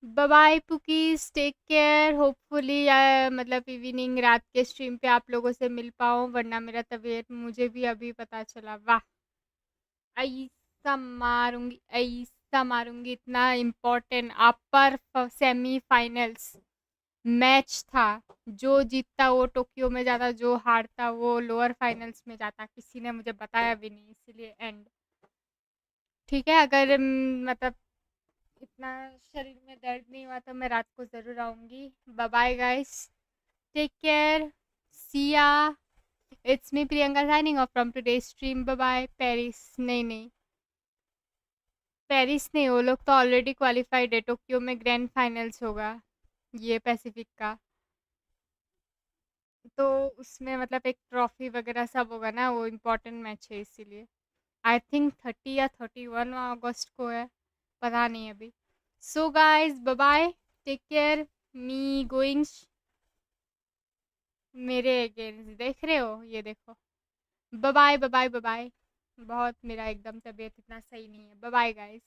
Bye bye pookies, take care. Hopefully मतलब इवनिंग रात के स्ट्रीम पे आप लोगों से मिल पाऊँ, वरना मेरा तबीयत मुझे भी अभी पता चला। वाह, ऐसा मारूंगी इतना इम्पोर्टेंट अपर सेमीफाइनल्स मैच था। जो जीतता वो टोक्यो में जाता, जो हारता वो लोअर फाइनल्स में जाता। किसी ने मुझे बताया भी नहीं, इसलिए एंड ठीक है। अगर मतलब इतना शरीर में दर्द नहीं हुआ तो मैं रात को ज़रूर आऊँगी। Bye bye guys, take care, see ya. It's me Priyanka signing off from today stream. Bye bye. Paris नहीं, पेरिस नहीं, वो लोग तो ऑलरेडी क्वालिफाइड है। टोक्यो में ग्रैंड फाइनल्स होगा ये पैसिफिक का, तो उसमें मतलब एक ट्रॉफी वगैरह सब होगा ना, वो इम्पोर्टेंट मैच है इसीलिए। आई थिंक 30 या 31 अगस्त को है, पता नहीं अभी। So guys bye bye, take care, me goings. मेरे अगेंस्ट देख रहे हो, ये देखो। Bye bye bye bye bye bye. बहुत मेरा एकदम तबीयत इतना सही नहीं है। Bye bye guys.